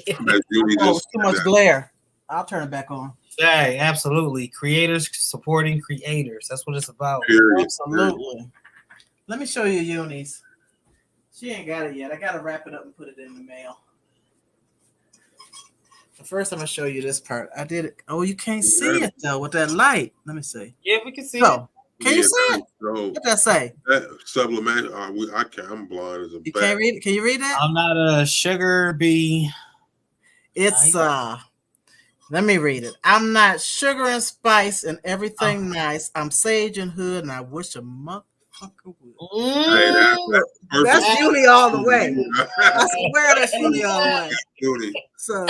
Too much glare. I'll turn it back on. Hey, absolutely. Creators supporting creators. That's what it's about. Period. Absolutely. Let me show you Uni's. She ain't got it yet. I gotta wrap it up and put it in the mail. But first, I'm gonna show you this part. I did it. Oh, you can't see it though with that light. Let me see. Yeah, we can see it. Can you see it? What that say? That sublimation. I can't. I'm blind as a bat. You can't read it. Can you read that? I'm not a sugar bee. It's Let me read it. I'm not sugar and spice and everything nice. I'm sage and hood, and I wish a motherfucker would. Hey, that's Uni all the way. I swear that's Uni all the way. Uni. So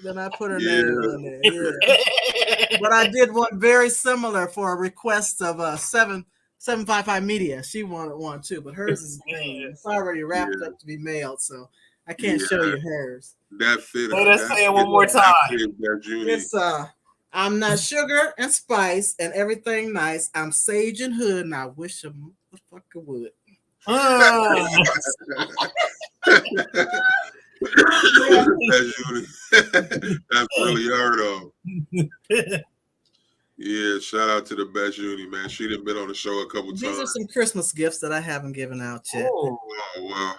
then I put her name on there. Yeah. But I did one very similar for a request of 755 Media. She wanted one too, but hers is green. It's already wrapped up to be mailed, so I can't show you hers. That fit. Let's say it one more time. It's I'm not sugar and spice and everything nice. I'm sage and hood, and I wish a motherfucker would. That's really her though. Yeah, shout out to the Best Uni, man. She done been on the show a couple times. These are some Christmas gifts that I haven't given out yet. Oh wow.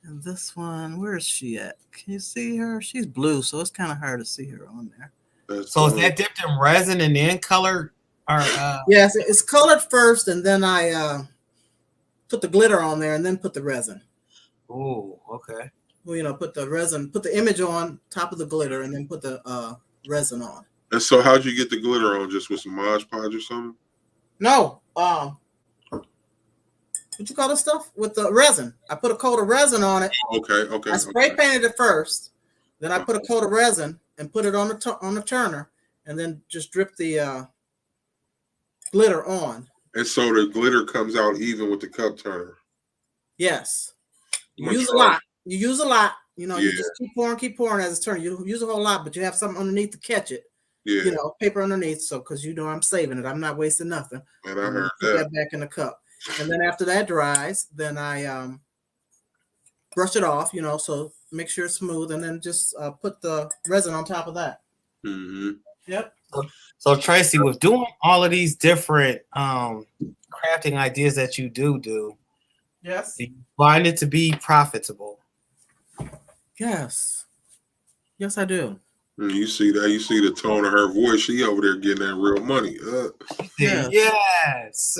And this one, where is she at? Can you see her? She's blue, so it's kind of hard to see her on there. That's so cool. Is that dipped in resin and then colored? Or yes, it's colored first, and then I put the glitter on there, and then put the resin. Oh, okay. Well, put the resin, put the image on top of the glitter, and then put the resin on. And so, how'd you get the glitter on? Just with some Mod Podge or something? No, what you call this stuff? With the resin. I put a coat of resin on it. Okay. I spray painted it first. Then I put a coat of resin and put it on the turner, and then just drip the glitter on. And so the glitter comes out even with the cup turner. Yes. You use a lot. You use a lot. You know, Yeah. you just keep pouring as it's turning. You use a whole lot, but you have something underneath to catch it. Yeah. You know, paper underneath. So, because you know I'm saving it. I'm not wasting nothing. And I heard put that back in the cup. And then after that dries, then I brush it off, you know, so make sure it's smooth, and then just put the resin on top of that. Mm-hmm. Yep. So Tracy, with doing all of these different crafting ideas that you do, yes, do you find it to be profitable? Yes, I do. You see that? You see the tone of her voice. She over there getting that real money. Yes. Yes.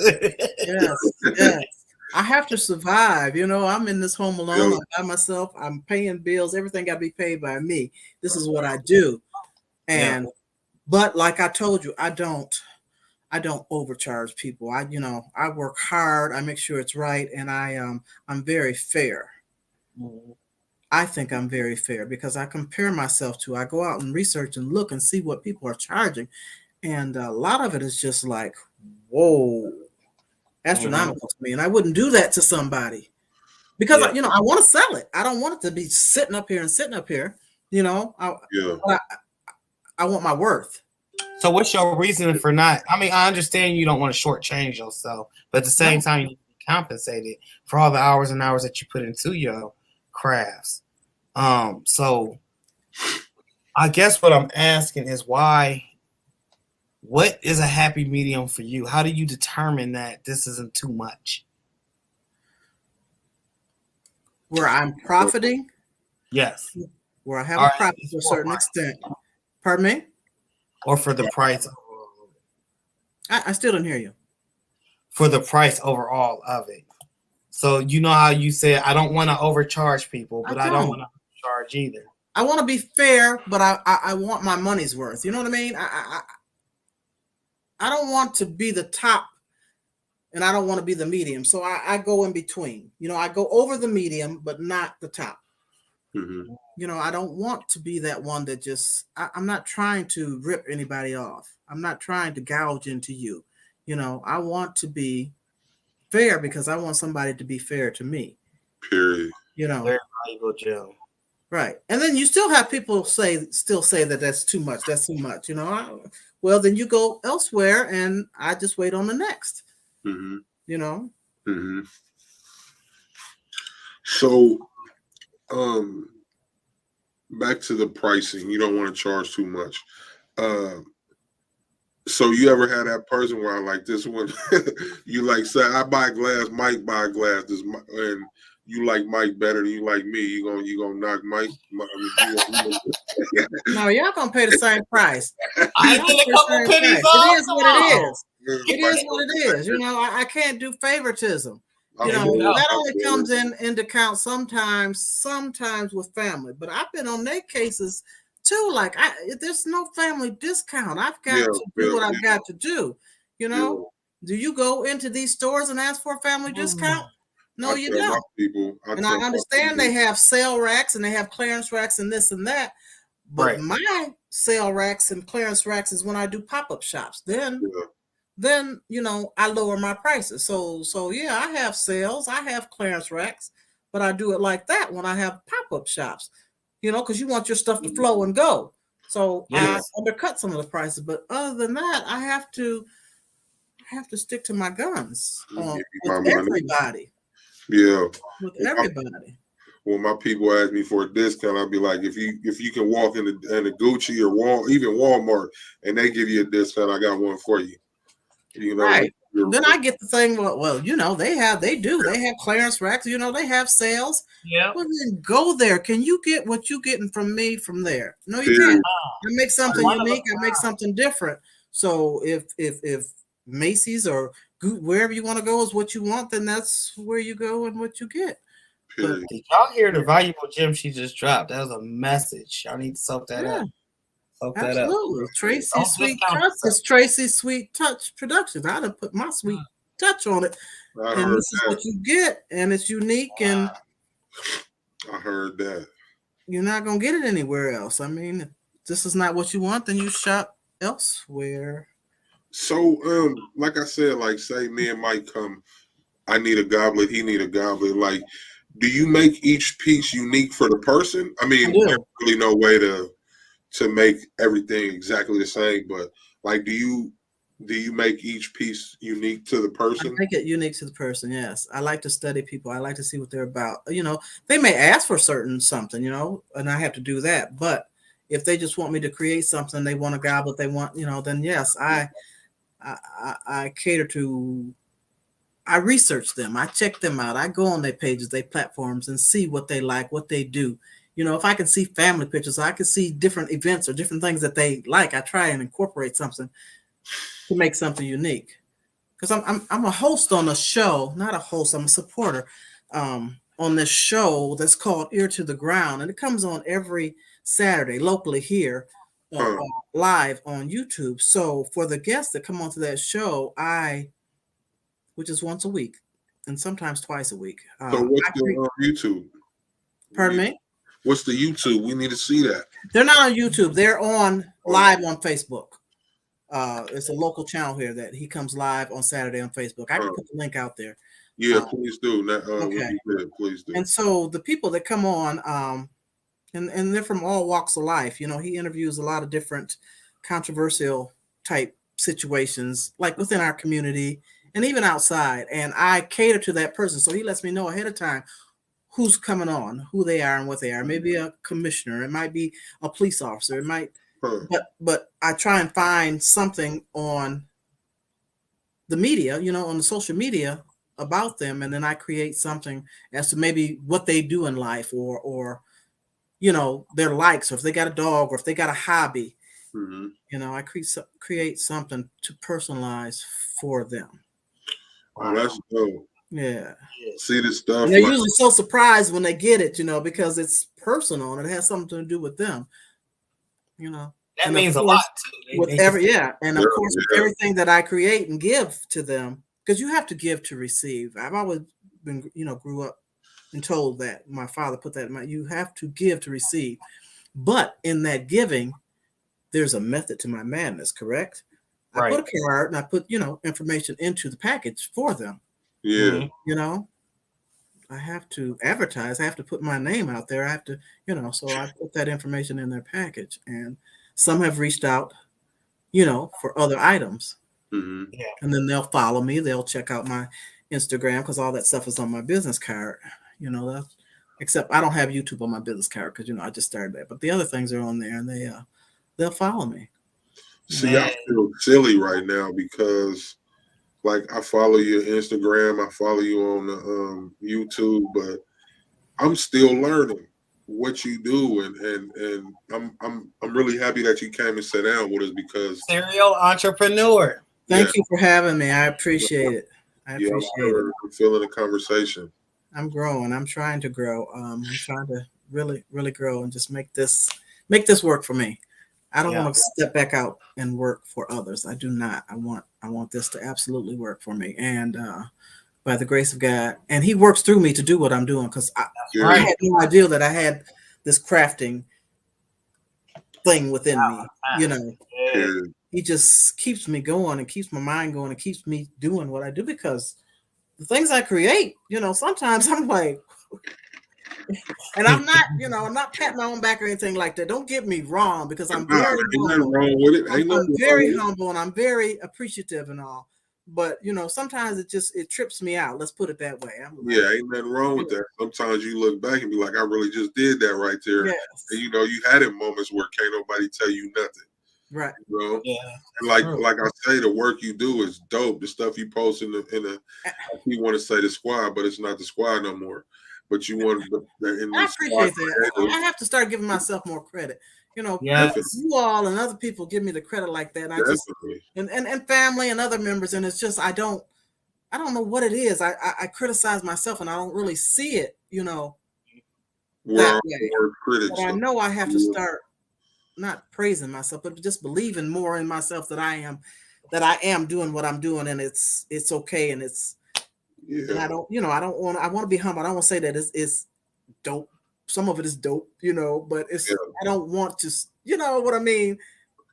I have to survive. You know, I'm in this home alone. I'm by myself. I'm paying bills. Everything got to be paid by me. This is what I do. And but like I told you, I don't overcharge people. I work hard. I make sure it's right, and I'm very fair. Mm-hmm. I think I'm very fair because I compare myself to. I go out and research and look and see what people are charging, and a lot of it is just like, whoa, astronomical to me. And I wouldn't do that to somebody because I want to sell it. I don't want it to be sitting up here. You know, I want my worth. So what's your reason for not? I mean, I understand you don't want to shortchange yourself, but at the same time, you need to be compensated for all the hours and hours that you put into your crafts. So I guess what I'm asking is what is a happy medium for you? How do you determine that this isn't too much? Where I'm profiting? Yes. Where I have a profit to a certain extent. Pardon me? Or for the price? I still didn't hear you. For the price overall of it. So you know how you said, I don't want to overcharge people, but I don't want to charge either. I want to be fair, but I want my money's worth. You know what I mean? I don't want to be the top, and I don't want to be the medium. So I go in between. You know, I go over the medium, but not the top. Mm-hmm. You know, I don't want to be that one that just, I'm not trying to rip anybody off. I'm not trying to gouge into you. You know, I want to be fair because I want somebody to be fair to me. Period. You know. Very valuable, Joe. Right. And then you still have people say that that's too much. That's too much. You know, well, then you go elsewhere and I just wait on the next. Mm-hmm. You know? Mm-hmm. So, back to the pricing. You don't want to charge too much. So you ever had that person where I like this one? You like say I buy glass, Mike buy glass, and you like Mike better than you like me. You gonna knock Mike? No, y'all gonna pay the same price. I get a couple pennies off. It is what it is. It is what it is. You know, I can't do favoritism. You know, that only comes into count sometimes with family. But I've been on their cases too. Like, there's no family discount. I've got to do what I've got to do. You know, do you go into these stores and ask for a family discount? No, you don't. And I understand they have sale racks and they have clearance racks and this and that. But my sale racks and clearance racks is when I do pop-up shops. Then you know, I lower my prices. So yeah, I have sales, I have clearance racks, but I do it like that when I have pop-up shops, you know, because you want your stuff to flow and go. So I undercut some of the prices, but other than that, I have to stick to my guns with everybody. Yeah, with everybody. When my people ask me for a discount, I'll be like, if you can walk in the Gucci or even Walmart and they give you a discount, I got one for you. You know, right. Then I get the thing. Well, you know, they have clearance racks. You know, they have sales. Yeah. Well, then go there. Can you get what you getting from me from there? No, you can't. I make something unique. I make something different. So if Macy's or wherever you want to go is what you want, then that's where you go and what you get. But did y'all hear the valuable gem she just dropped? That was a message. Y'all need to soak that up. Absolutely. Tracy Sweet Touch is Tracy Sweet Touch Productions. I done put my sweet touch on it. And this is what you get, and it's unique, and I heard that. You're not gonna get it anywhere else. I mean, if this is not what you want, then you shop elsewhere. So, like I said, like say me and Mike come, I need a goblet, he need a goblet. Like, do you make each piece unique for the person? I mean, there's really no way to make everything exactly the same, but like, do you make each piece unique to the person? I make it unique to the person. Yes, I like to study people. I like to see what they're about. They may ask for certain something, and I have to do that. But if they just want me to create something, they want a goblet, they want, then yes, I cater to. I research them. I check them out. I go on their pages, their platforms, and see what they like, what they do. If I can see family pictures, I can see different events or different things that they like. I try and incorporate something to make something unique. Because I'm a host on a show, not a host. I'm a supporter on this show that's called Ear to the Ground, and it comes on every Saturday locally here, live on YouTube. So for the guests that come onto that show, which is once a week, and sometimes twice a week. So what's the YouTube? Pardon me? What's the YouTube? We need to see that. They're not on YouTube. They're on live on Facebook. It's a local channel here that he comes live on Saturday on Facebook. I can put the link out there. Yeah, please do. Okay. Please do. And so the people that come on, and they're from all walks of life. He interviews a lot of different controversial type situations, like within our community and even outside. And I cater to that person. So he lets me know ahead of time who's coming on, who they are and what they are. Maybe a commissioner. It might be a police officer. It might, but I try and find something on the media, on the social media about them. And then I create something as to maybe what they do in life or their likes, or if they got a dog, or if they got a hobby. I create something to personalize for them. Oh, that's dope. Yeah. See this stuff. And they're usually so surprised when they get it, because it's personal and it has something to do with them. That means a lot too. With and of course, with everything that I create and give to them, because you have to give to receive. I've always been, grew up and told that. My father put that in my. You have to give to receive, but in that giving, there's a method to my madness. Correct? I put a card and I put information into the package for them. Yeah. I have to advertise. I have to put my name out there. I have to, so I put that information in their package. And some have reached out, for other items. Mm-hmm. Yeah. And then they'll follow me. They'll check out my Instagram because all that stuff is on my business card. Except I don't have YouTube on my business card because, I just started that. But the other things are on there and they'll follow me. See, I feel silly right now because like I follow your Instagram, I follow you on the YouTube, but I'm still learning what you do, and I'm really happy that you came and sat down with us because serial entrepreneur. Thank you for having me. I appreciate it. I appreciate it. I'm feeling the conversation. I'm growing. I'm trying to grow. I'm trying to really, really grow and just make this work for me. I don't want to step back out and work for others. I do not. I want this to absolutely work for me. And by the grace of God, and He works through me to do what I'm doing, because I had no idea that I had this crafting thing within me. He just keeps me going and keeps my mind going and keeps me doing what I do, because the things I create, sometimes I'm like, and I'm not, I'm not patting my own back or anything like that. Don't get me wrong, because I'm very humble. I'm very humble and I'm very appreciative and all. But sometimes it trips me out. Let's put it that way. Ain't nothing wrong with that. Sometimes you look back and be like, I really just did that right there. Yes. And you had in moments where can't nobody tell you nothing. Right. And like I say, the work you do is dope. The stuff you post in the you want to say the squad, but it's not the squad no more. But you want I appreciate that. I have to start giving myself more credit. You all and other people give me the credit like that. And I just and family and other members, and it's just I don't know what it is. I criticize myself and I don't really see it, that way. But I know I have to start not praising myself, but just believing more in myself that I am doing what I'm doing, and it's okay, and it's. And I don't want to be humble. I don't want to say that it's dope. Some of it is dope, but it's I don't want to, what I mean?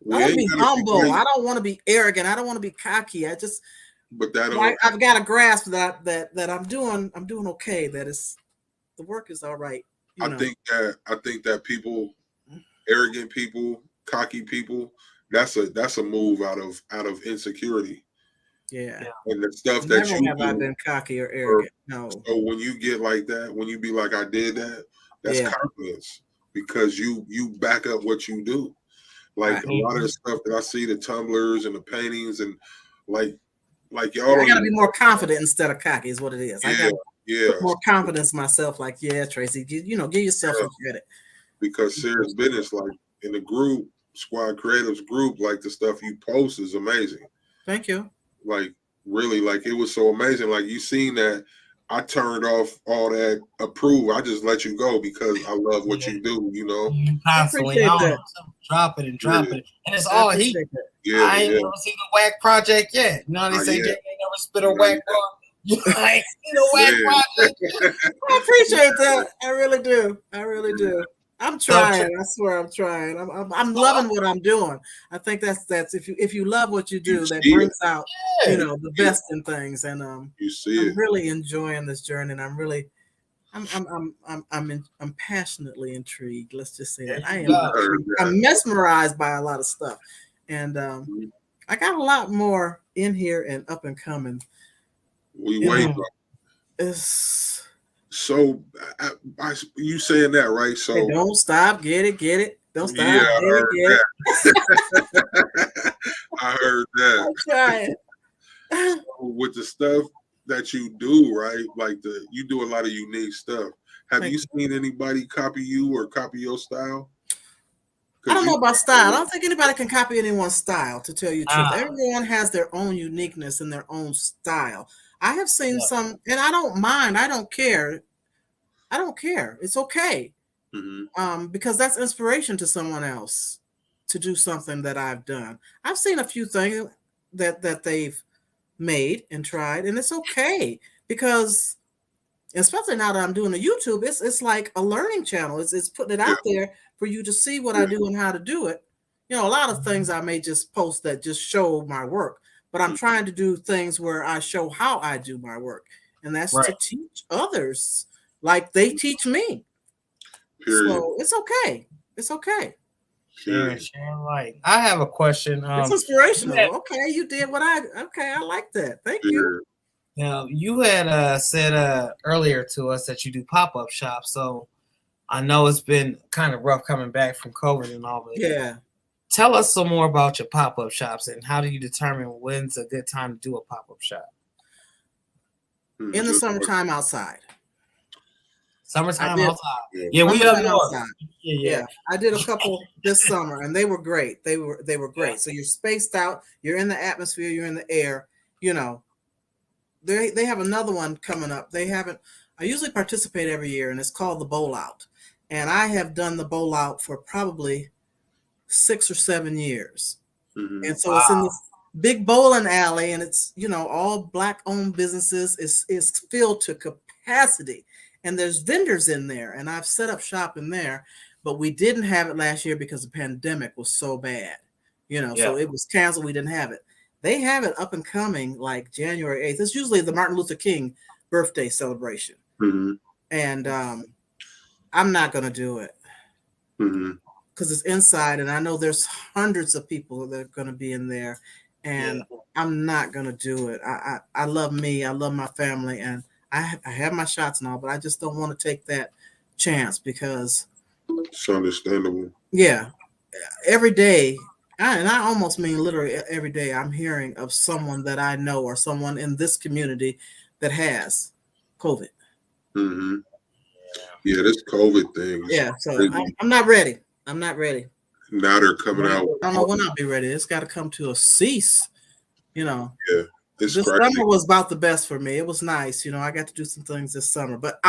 I want to be humble. I don't want to be arrogant. I don't want to be cocky. I've got a grasp that I'm doing okay. That is, the work is all right. I think that people, arrogant people, cocky people, that's a move out of insecurity. Yeah. And the stuff that you have I been cocky or arrogant. No. So when you get like that, when you be like, I did that, that's confidence, because you back up what you do. Like a lot of the stuff that I see, the tumblers and the paintings, and like y'all. I gotta be more confident instead of cocky, is what it is. I gotta put more confidence in myself. Like, Tracy, give yourself some credit. Because serious business, like in the group, Squad Creatives group, like the stuff you post is amazing. Thank you. Like really, like it was so amazing. Like you seen that. I turned off all that approve. I just let you go because I love what you do, You constantly on, drop it. And it's all heat. I ain't never seen a whack project yet. You know they say Jay ain't never spit a whack bar. I ain't seen a whack project. I appreciate that. I really do. I'm trying. I swear I'm trying. I'm loving what I'm doing. I think that's if you love what you do, that brings out the best in things. And I'm really enjoying this journey, and I'm passionately intrigued. Let's just say that I'm mesmerized by a lot of stuff, and I got a lot more in here and up and coming. We wait. So, you saying that, right? So hey, don't stop, get it. Don't stop, get it. I heard that. I'm trying. So with the stuff that you do, right? Like you do a lot of unique stuff. Have you seen anybody copy you or copy your style? I don't know about style. I don't think anybody can copy anyone's style, to tell you the truth. Everyone has their own uniqueness and their own style. I have seen some, and I don't mind. I don't care. It's okay. Because that's inspiration to someone else to do something that I've done. I've seen a few things that they've made and tried, and it's okay, because especially now that I'm doing a YouTube, it's like a learning channel. It's putting it out there for you to see what I do and how to do it. A lot of things I may just post that just show my work, but I'm trying to do things where I show how I do my work, and that's to teach others like they teach me. Period. So it's okay. It's okay. Sharing light. I have a question. It's inspirational. Okay, you did what I like that. Thank you. Now, you had said earlier to us that you do pop-up shops. So I know it's been kind of rough coming back from COVID and all that. Yeah. Tell us some more about your pop-up shops, and how do you determine when's a good time to do a pop-up shop? In the summertime outside. Summertime outside. Yeah, we up north. Yeah. I did a couple this summer, and they were great. They were great. So you're spaced out, you're in the atmosphere, you're in the air. They have another one coming up. I usually participate every year, and it's called the Bowl Out. And I have done the Bowl Out for probably 6 or 7 years. And so it's in this big bowling alley, and it's all Black-owned businesses. It's filled to capacity. And there's vendors in there, and I've set up shop in there, but we didn't have it last year because the pandemic was so bad, so it was canceled. We didn't have it. They have it up and coming like January 8th. It's usually the Martin Luther King birthday celebration. And I'm not going to do it because it's inside, and I know there's hundreds of people that are going to be in there, and I'm not going to do it. I love me. I love my family, and I have my shots and all, but I just don't want to take that chance because it's understandable. Yeah. Every day, and I almost mean literally every day, I'm hearing of someone that I know or someone in this community that has COVID. Yeah, this COVID thing. Yeah, so I'm not ready. Now they're coming out. I don't know when I'll be ready. It's got to come to a cease, Yeah. This summer was about the best for me. It was nice. I got to do some things this summer, but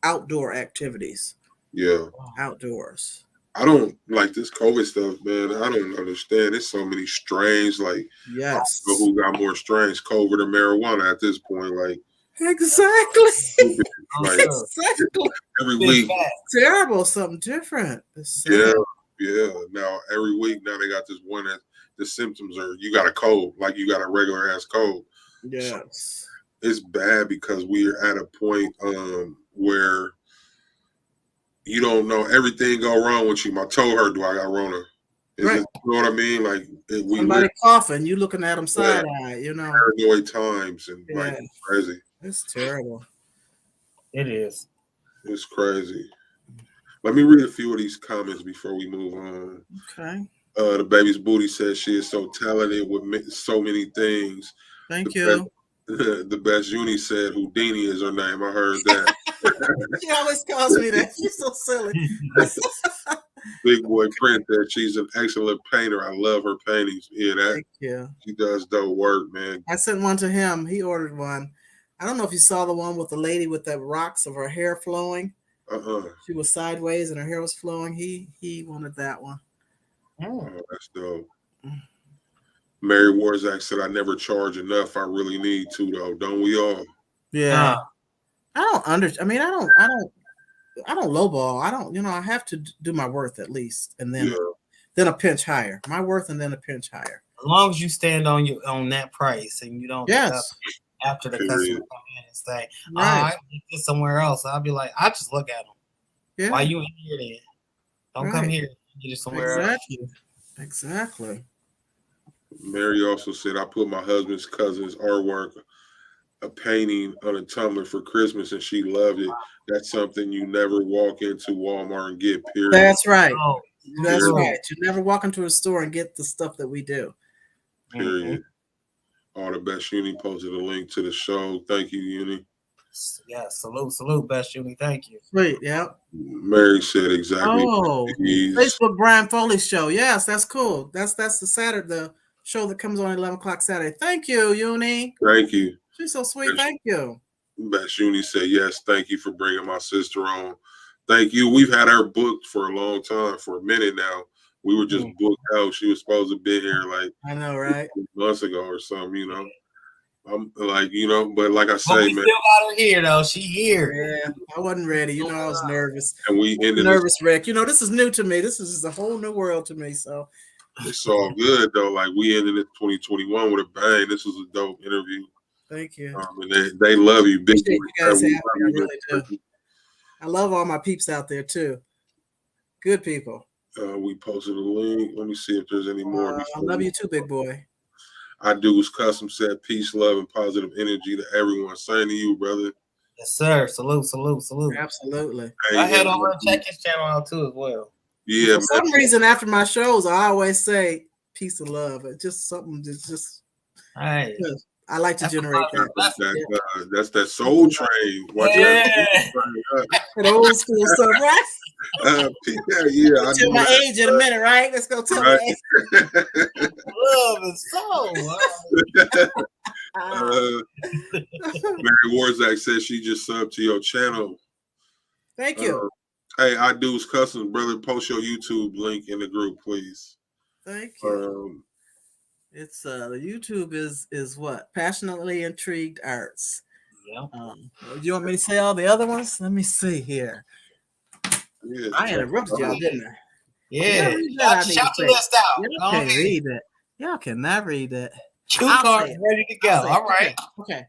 outdoor activities. Yeah. Outdoors. I don't like this COVID stuff, man. I don't understand. There's so many strains. Like, yes. I don't know who got more strains, COVID or marijuana at this point. Like, exactly. Like, exactly. Every week. Terrible. Something different. Yeah. Yeah. Now every week now they got this one that the symptoms are you got a cold, like you got a regular ass cold. Yes. So it's bad because we're at a point where you don't know everything go wrong with you. My toe hurt. Do I got Rona? Right. You know what I mean? Like somebody coughing, you looking at them side eye. You know, paranoid times and like it's crazy. It's terrible. It is. It's crazy. Let me read a few of these comments before we move on. Okay. The baby's booty says she is so talented with so many things. Thank you. The best Uni said Houdini is her name. I heard that. She always calls me that. She's so silly. Big boy Prince said she's an excellent painter. I love her paintings. Yeah, Thank you. She does dope work, man. I sent one to him. He ordered one. I don't know if you saw the one with the lady with the rocks of her hair flowing. She was sideways and her hair was flowing. He wanted that one. Oh, that's dope. Mary Warzak said, I never charge enough. I really need to, though. Don't we all? Yeah. I don't lowball. I don't, I have to do my worth at least. And then a pinch higher. My worth and then a pinch higher. As long as you stand on that price and you don't after the customer come in and say, I can get this somewhere else. I'll be like, I'll just look at them. Yeah. Why you in here then? Don't come here. Get it somewhere else. Exactly. Mary also said, I put my husband's cousin's artwork, a painting on a tumbler for Christmas, and she loved it. That's something you never walk into Walmart and get, period. That's right. That's right. You never walk into a store and get the stuff that we do. Period. All the best Uni posted a link to the show. Thank you, Uni. Yeah, salute, best Uni. Thank you. Sweet, yeah. Mary said exactly. Oh, Facebook Brian Foley show. Yes, that's cool. That's the Saturday, the show that comes on at 11 o'clock Saturday. Thank you, Uni. Thank you. She's so sweet. Thank you. Best Uni said yes. Thank you for bringing my sister on. Thank you. We've had her booked for a long time, for a minute now. We were just booked out. She was supposed to be here like I know, right? months ago or something, I'm like, but like I say, but we man, still got her here though. She here. Yeah, I wasn't ready. I was nervous. And we ended nervous wreck. This is new to me. This is a whole new world to me. So it's all good though. Like we ended in 2021 with a bang. This was a dope interview. Thank you. And they love you, big boy. You guys happy. I really do. I love all my peeps out there too. Good people. We posted a link. Let me see if there's any more. I love you too, big boy. I do was custom said peace, love, and positive energy to everyone. Same to you, brother. Yes, sir. Salute. Absolutely. I head over and check his channel out too as well. Yeah. For some reason, after my shows, I always say peace and love. It's just something that's just. Hey. I like to generate that. That's that soul train. Watch that old school stuff, right? I tell my age in a minute, right? Let's go tell my age. Love is soul. Mary Warzak says she just subbed to your channel. Thank you. Hey, I do's customs, brother. Post your YouTube link in the group, please. Thank you. It's the YouTube is what? Passionately Intrigued Arts. Yeah. You want me to say all the other ones? Let me see here. Yeah, I interrupted y'all, didn't I? Yeah. Shout the list out. Y'all can't read it. Y'all cannot read it. Cue card ready to go. All right. Okay.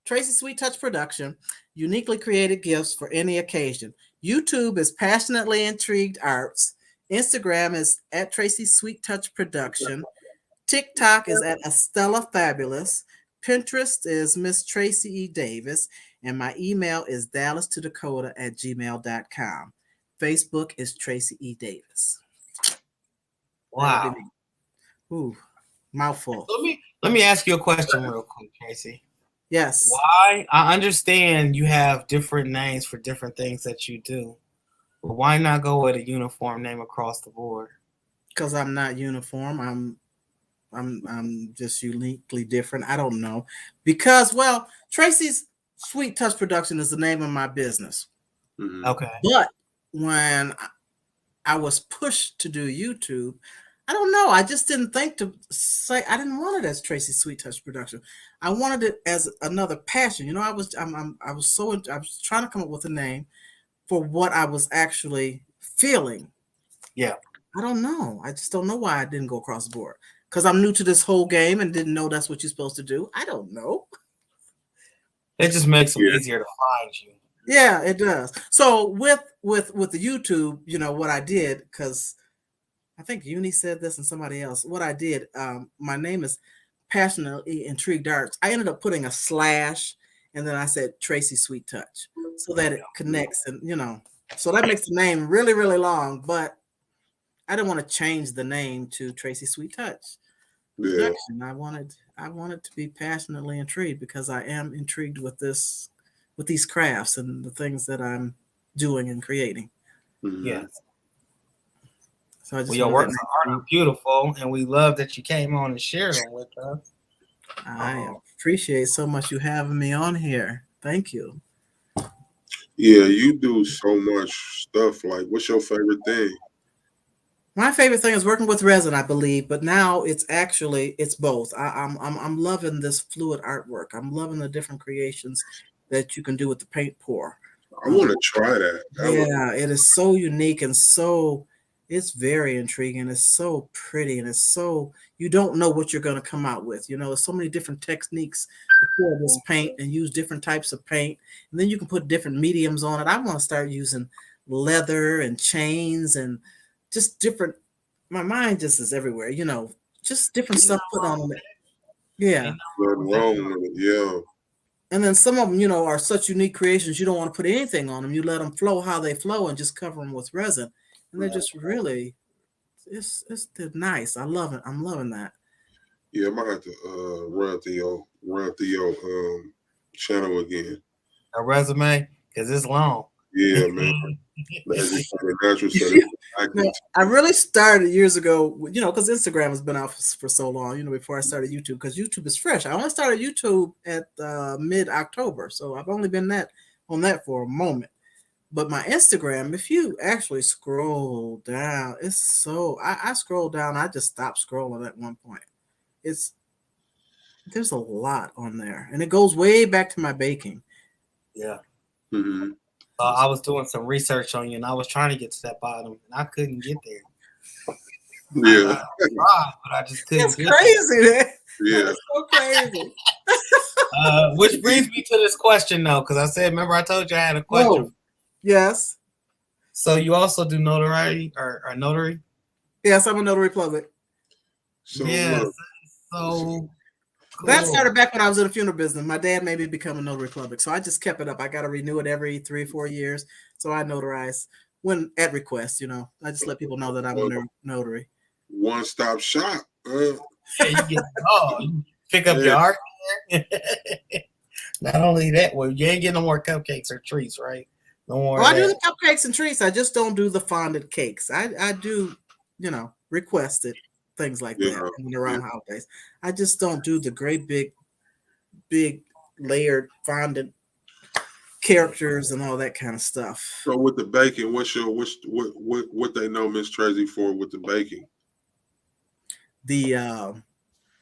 Tracy Sweet Touch Production, uniquely created gifts for any occasion. YouTube is Passionately Intrigued Arts. Instagram is at Tracy Sweet Touch Production. TikTok is at Estella Fabulous. Pinterest is Miss Tracy E. Davis. And my email is DallasToDakota@gmail.com. Facebook is Tracy E. Davis. Wow. Ooh, mouthful. Let me ask you a question real quick, Tracy. Yes. Why? I understand you have different names for different things that you do, but why not go with a uniform name across the board? Because I'm not uniform. I'm just uniquely different. I don't know. Because, well, Tracy's Sweet Touch Production is the name of my business. Mm-hmm. Okay. But when I was pushed to do YouTube, I don't know. I just didn't think to say, I didn't want it as Tracy Sweet Touch Production. I wanted it as another passion. I was trying to come up with a name for what I was actually feeling. Yeah. I don't know. I just don't know why I didn't go across the board. Because I'm new to this whole game and didn't know that's what you're supposed to do. I don't know. It just makes them easier to find you. Yeah, it does. So with the YouTube, you know what I did, because I think Uni said this and somebody else. What I did, my name is Passionately Intrigued Arts. I ended up putting a slash, and then I said Tracy Sweet Touch, so that it connects, and so that makes the name really, really long. But I didn't want to change the name to Tracy Sweet Touch Production. I wanted to be passionately intrigued because I am intrigued with these crafts and the things that I'm doing and creating. Yes. So I just your works are beautiful, and we love that you came on and shared them with us. I appreciate so much you having me on here. Thank you. Yeah, you do so much stuff. Like, what's your favorite thing? My favorite thing is working with resin, I believe, but now it's both. I'm loving this fluid artwork. I'm loving the different creations that you can do with the paint pour. I want to try that. It is so unique and it's very intriguing. It's so pretty, and it's so, you don't know what you're going to come out with. There's so many different techniques to pour this paint and use different types of paint, and then you can put different mediums on it. I want to start using leather and chains and just different. My mind just is everywhere, just different stuff put on it. Yeah. Nothing wrong with it. Yeah. And then some of them, are such unique creations. You don't want to put anything on them. You let them flow how they flow and just cover them with resin. And they're just really, they're nice. I love it. I'm loving that. Yeah, I might have to run through your channel again. A resume, because it's long. Yeah, man. I really started years ago, because Instagram has been out for so long, before I started YouTube, because YouTube is fresh. I only started YouTube at mid-October, so I've only been on that for a moment. But my Instagram, if you actually scroll down, it's so, I scroll down, I just stopped scrolling at one point. There's a lot on there, and it goes way back to my baking. Yeah. Mm-hmm. I was doing some research on you, and I was trying to get to that bottom, and I couldn't get there. Yeah. I tried, but I just couldn't. It's crazy, man. Yeah. It's so crazy. Which brings me to this question, though, because I said, remember I told you I had a question. Oh, yes. So you also do notary or notary? Yes, I'm a notary public. So, yes. So cool. That started back when I was in the funeral business. My dad made me become a notary public, so I just kept it up. I got to renew it every 3 or 4 years. So I notarize when at request. I just let people know that I'm a notary. One-stop shop. You pick up your art. Not only that, well, you ain't getting no more cupcakes or treats, right? No more. I do the cupcakes and treats. I just don't do the fondant cakes. I do, requested things like that around holidays. I just don't do the great big layered fondant characters and all that kind of stuff. So with the baking, what they know Miss Tracy for with the baking? The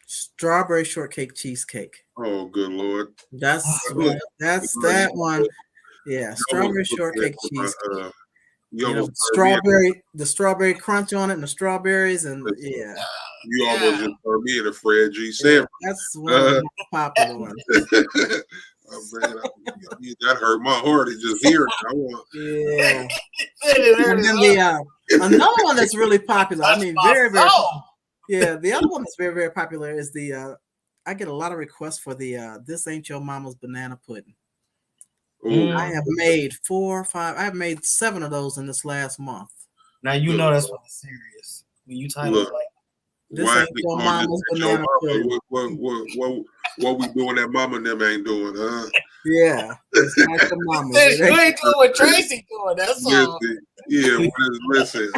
strawberry shortcake cheesecake. Oh, good Lord! That's that one. Yeah, strawberry shortcake cheesecake. The strawberry crunch on it, and the strawberries, and yeah. You almost just turned me into Fred G. Sanford. That's one of the popular ones. That hurt my heart to just hear it. Yeah. And then another one that's really popular. Very, very. Yeah, the other one that's very, very popular is I get a lot of requests for the This Ain't Your Mama's Banana Pudding. Ooh. I have made 4 or 5. I have made 7 of those in this last month. Now you know that's what it's serious. When you title it like This Ain't Your Mama's Banana Pudding. What we doing that mama and them ain't doing, huh? Yeah. It's not your mama. You ain't doing what Tracy doing, that's all. Yeah, listen,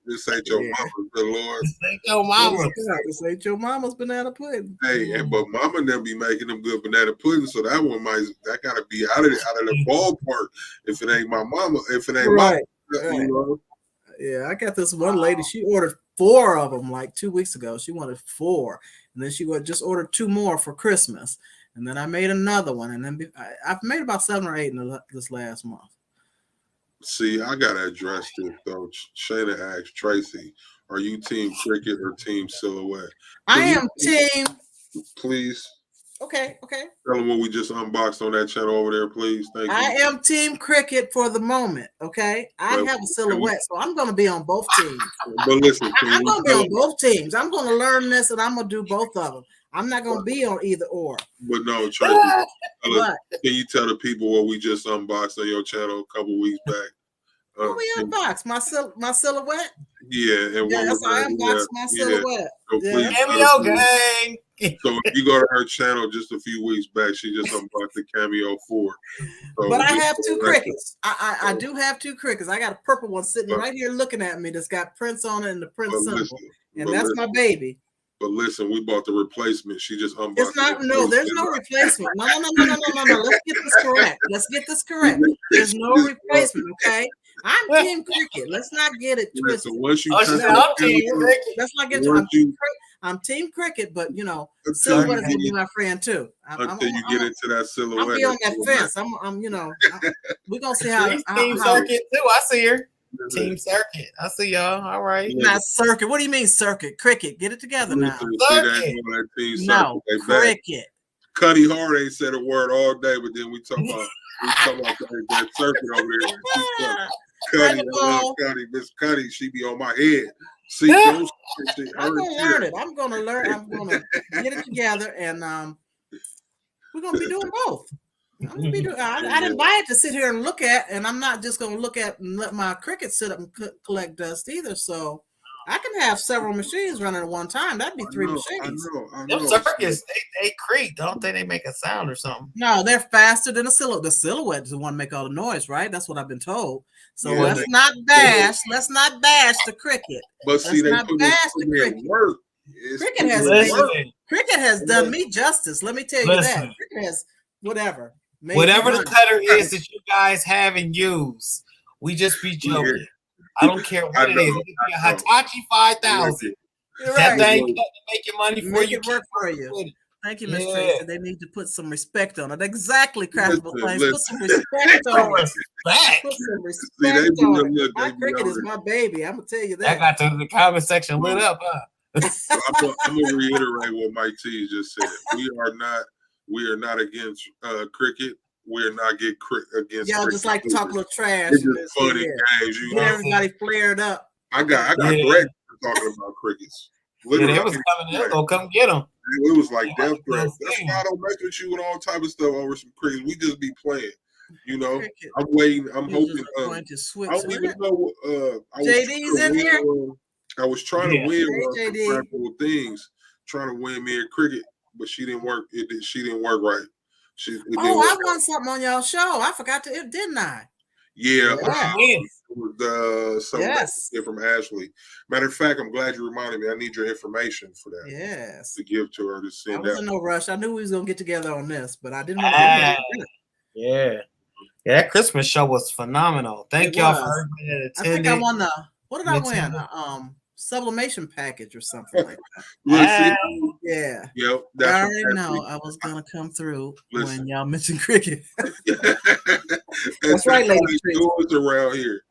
this ain't your mama's, the Lord. This ain't your mama's. This ain't your mama's banana pudding. Hey, but mama and them be making them good banana pudding, so that gotta be out of the ballpark if it ain't my mama, if it ain't right. Right. Yeah, I got this one lady, she ordered 4 of them like 2 weeks ago. She wanted 4, and then she just ordered 2 more for Christmas. And then I made another one, and then I've made about 7 or 8 in this last month. See, I gotta address this though. Shayna asked Tracy, "Are you team cricket or team silhouette?" I am team. Please. Okay. Tell them what we just unboxed on that channel over there, please. Thank you. I am team cricket for the moment. Okay, I have a silhouette, so I'm going to be on both teams. But listen, I'm going to be on both teams. I'm going to learn this, and I'm going to do both of them. I'm not going to be on either or. But no, Tracy, can you tell the people what we just unboxed on your channel a couple weeks back? What we unboxed? My silhouette? Yeah, and yes, I unboxed my silhouette. So please, Cameo gang. So if you go to her channel just a few weeks back, she just unboxed the Cameo 4. So but I have 2 crickets. I do have 2 crickets. I got a purple one sitting right here looking at me that's got Prince on it and the Prince symbol. And that's my baby. But listen, we bought the replacement. She just unboxed. It's not. No, there's no replacement. No. Let's get this correct. There's no replacement. Okay. I'm team cricket. Let's not get it twisted. So once you, let's not get I'm team cricket, but silhouette is gonna be my friend too. Until you get into that silhouette, I'll be on that fence. We're gonna see how team circuit too. I see her. Team circuit. I see y'all. All right. Not circuit. What do you mean circuit? Cricket. Get it together now. Circuit. No, cricket. Cuddy Hard ain't said a word all day, but then we talk about that circuit over there. Cuddy, Miss Cuddy, she be on my head. See, I'm gonna learn it. I'm gonna get it together, and we're gonna be doing both. I didn't buy it to sit here and look at, and I'm not just gonna look at and let my cricket sit up and collect dust either. So I can have several machines running at one time. That'd be 3 machines. I know. Them circuits, they creak, don't they make a sound or something? No, they're faster than a silhouette. The silhouette is the one make all the noise, right? That's what I've been told. So let's not bash the cricket. But see, let's not bash the cricket. Work. Cricket has done me justice. Let me tell you that. Cricket has whatever the cutter is that you guys have and use. We just be joking. Yeah. I don't care what it is. It could be a Hitachi 5000. That thing can make your money for you. Work for you. Thank you, Miss Tracy. They need to put some respect on it. Exactly, Craftable Claims. Put some respect on it. Put some respect on it. My cricket is my baby. I'm gonna tell you that. I got the comment section lit up, huh? I'm gonna reiterate what Mike T just said. We are not against cricket. We're not against. Y'all just like to talk a little trash. It's just funny games. Get everybody flared up. I got Greg talking about crickets. Literally, it was coming in. Go come get them. It was like death threats. That's why I don't mess with you and all type of stuff over some crickets. We just be playing. I'm waiting. I'm hoping. I don't even know. JD's in here. I was trying to win practical things, trying to win me a cricket, but she didn't work. She didn't work right. I won something on y'all show. I forgot to, didn't I? Yeah. It was something from Ashley. Matter of fact, I'm glad you reminded me. I need your information for that. Yes. To give to her to send out. I wasn't no rush. I knew we was gonna get together on this, but I didn't want to. Yeah, that Christmas show was phenomenal. Thank y'all for everybody that attended. I think I won what did I win? Sublimation package or something like that. Yeah. Yep. I already know I was gonna come through when y'all mentioned cricket. That's right, lady. Around here.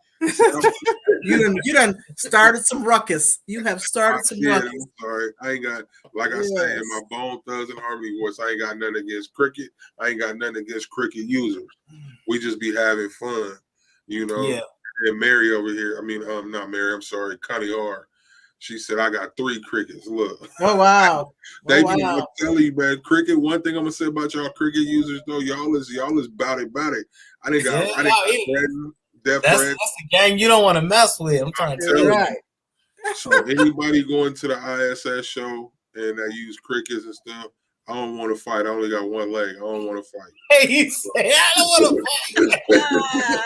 You done started some ruckus. You have started some ruckus. I'm sorry. I ain't got, like I said in my Bone Thugs and Harmony voice, I ain't got nothing against cricket. I ain't got nothing against cricket users. We just be having fun, Yeah. And Mary over here, not Mary, I'm sorry, Connie R. She said, I got 3 crickets. Look. Oh, wow. I'm telling you, man, cricket, one thing I'm going to say about y'all cricket users, though, y'all is about it. I didn't got that's the gang you don't want to mess with. I'm trying to tell you. Right. So anybody going to the ISS show and I use crickets and stuff, I don't want to fight. I only got one leg. I don't want to fight. Hey, he said, I don't want to fight.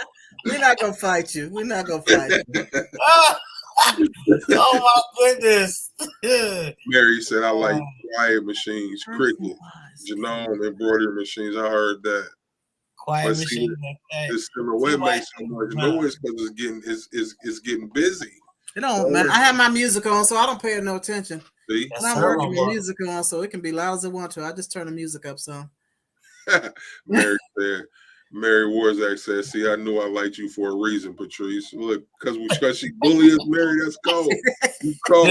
We're not going to fight you. We're not going to fight you. Oh my goodness. Mary said I like quiet machines, cricket, genome, embroidery machines. I heard that. Quiet machine. This silhouette makes so much noise because it's getting busy. It don't matter. I have my music on, so I don't pay no attention. See? And I'm working with music on, so it can be loud as I want to. I just turn the music up some. Mary Warzak says, "See, I knew I liked you for a reason, Patrice. Look, because she bully us, Mary. That's cold. You cold.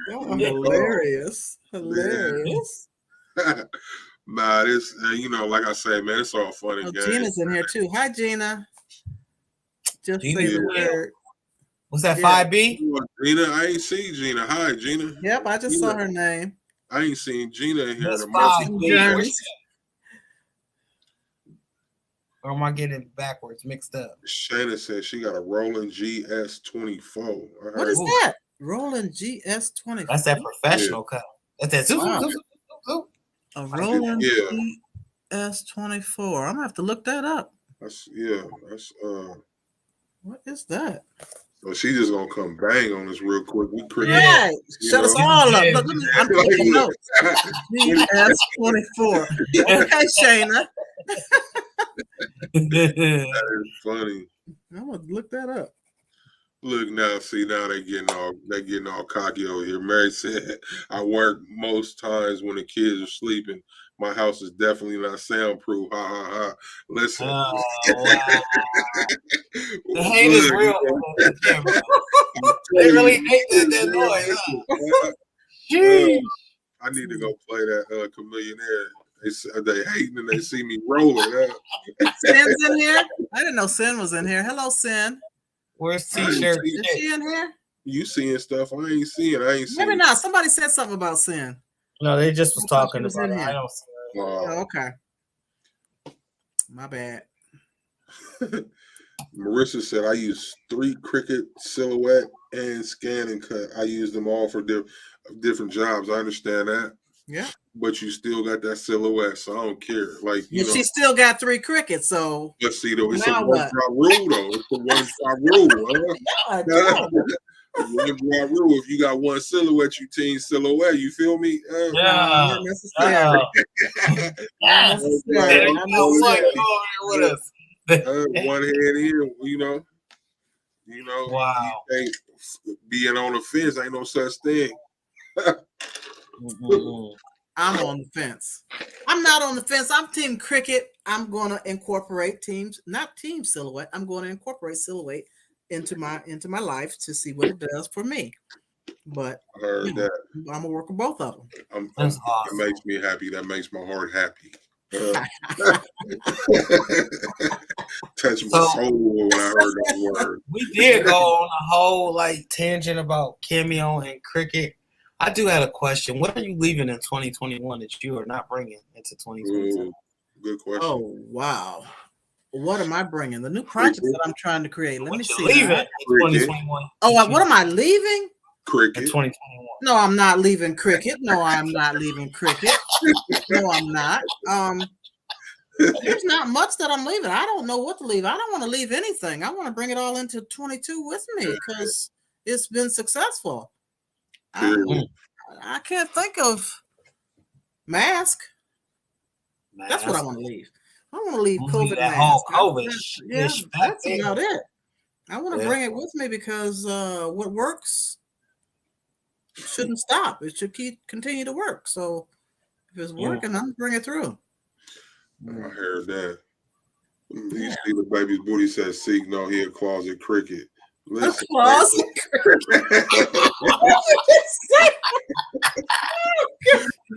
Hilarious. Hilarious. Nah, this, like I say, man, it's all fun and games. Gina's in here too. Hi, Gina. Just say the word. Was that 5B? Gina, I ain't seen Gina. Hi, Gina. Yep, I just saw her name. I ain't seen Gina in here. Or am I getting it backwards, mixed up? Shayna said she got a Roland GS24. What is that? Roland GS24. That's that professional cut. That's that. Wow. A Roland GS24. I'm gonna have to look that up. That's what is that? So she just gonna come bang on us real quick. We right. Shut us all up. Look, I'm taking notes. GS24. Okay, Shayna. That is funny. I'm gonna look that up. Look now, see now they getting all cocky over here. Mary said, "I work most times when the kids are sleeping. My house is definitely not soundproof." Ha ha ha. Listen, wow. The hate is real. They really hate that noise. Jeez. I need to go play that Chameleonaire. They hating and they see me rolling. Sin's in here. I didn't know Sin was in here. Hello, Sin. Where's T-shirt? Is she in here? You seeing stuff I ain't seeing. Maybe not. Somebody said something about Sin. No, they just was talking about it. I don't see her. Oh, okay. My bad. Marissa said, "I use 3 Cricut silhouette and scan and cut. I use them all for different jobs. I understand that. Yeah. But you still got that silhouette, so I don't care. Like she still got 3 Cricuts, so let's see though. It's a one-drop rule though. It's a one-drop rule. One-drop rule. If you got one silhouette, you team silhouette. You feel me? Not necessarily. Not necessarily. One hand in, Wow. Being on the fence ain't no such thing. I'm on the fence. I'm not on the fence. I'm Team Cricut. I'm going to incorporate not team silhouette. I'm going to incorporate silhouette into my life to see what it does for me. But I heard that. I'm gonna work with both of them. Awesome. That makes me happy. That makes my heart happy. Touch my soul when I heard that word. We did go on a whole tangent about Cameo and Cricut. I do have a question. What are you leaving in 2021 that you are not bringing into 2022? Good question. Oh wow. What am I bringing? The new projects that I'm trying to create. Let me see. Leaving in 2021. Oh, what am I leaving? Cricut. In 2021. No, I'm not leaving Cricut. No, I'm not leaving Cricut. No, I'm not. There's not much that I'm leaving. I don't know what to leave. I don't want to leave anything. I want to bring it all into 22 with me because it's been successful. I can't think of mask. That's what I want to leave. I want to leave COVID mask. That's about it. I want to bring it with me because what works shouldn't stop. It should continue to work. So if it's working, I'm bring it through. I heard that. You see the baby's booty says, "Seek no, he a closet Cricket." Listen, a closet Cricket.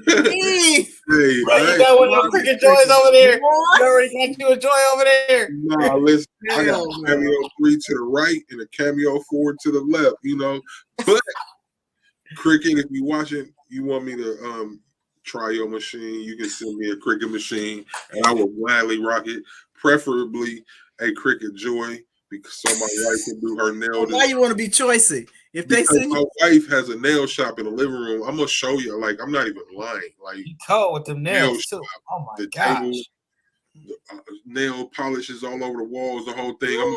Hey, bro, you got one of those Cricket joys over there. You already got you a joy over there. Nah, listen, I got a Cameo 3 to the right and a Cameo 4 to the left. But Cricket, if you watching, you want me to try your machine, you can send me a Cricut machine and I will gladly rock it, preferably a Cricut Joy, because so my wife can do her nails. Why you want to be choicy? If they send my wife has a nail shop in the living room, I'm gonna show you. I'm not even lying. You cold with them nails too. Oh my gosh. Table, the, nail polishes all over the walls, the whole thing. I'm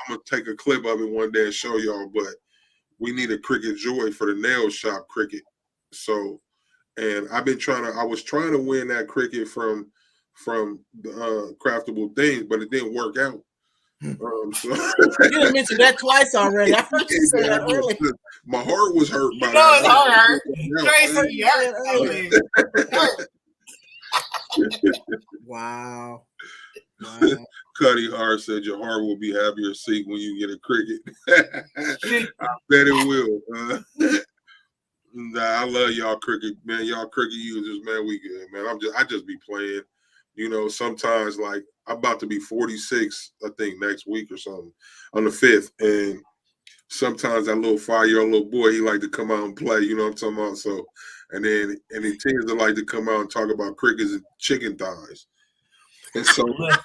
gonna take a clip of it one day and show y'all. But we need a Cricut Joy for the nail shop Cricut. So. And I was trying to win that Cricut from the Craftable Things, but it didn't work out. So you didn't mention that twice already. I heard you say that earlier. My heart was hurt by that. His heart hurt. Wow. Cuddy Hart said your heart will be happier seat when you get a cricket. I bet it will. Nah, I love y'all cricket, man. Y'all cricket users, man. We good, man. I just be playing. You know, sometimes like I'm about to be 46, I think next week or something, on the 5th, and sometimes that little 5-year-old little boy, he like to come out and play. You know what I'm talking about? So, and he tends to like to come out and talk about crickets and chicken thighs. And so we're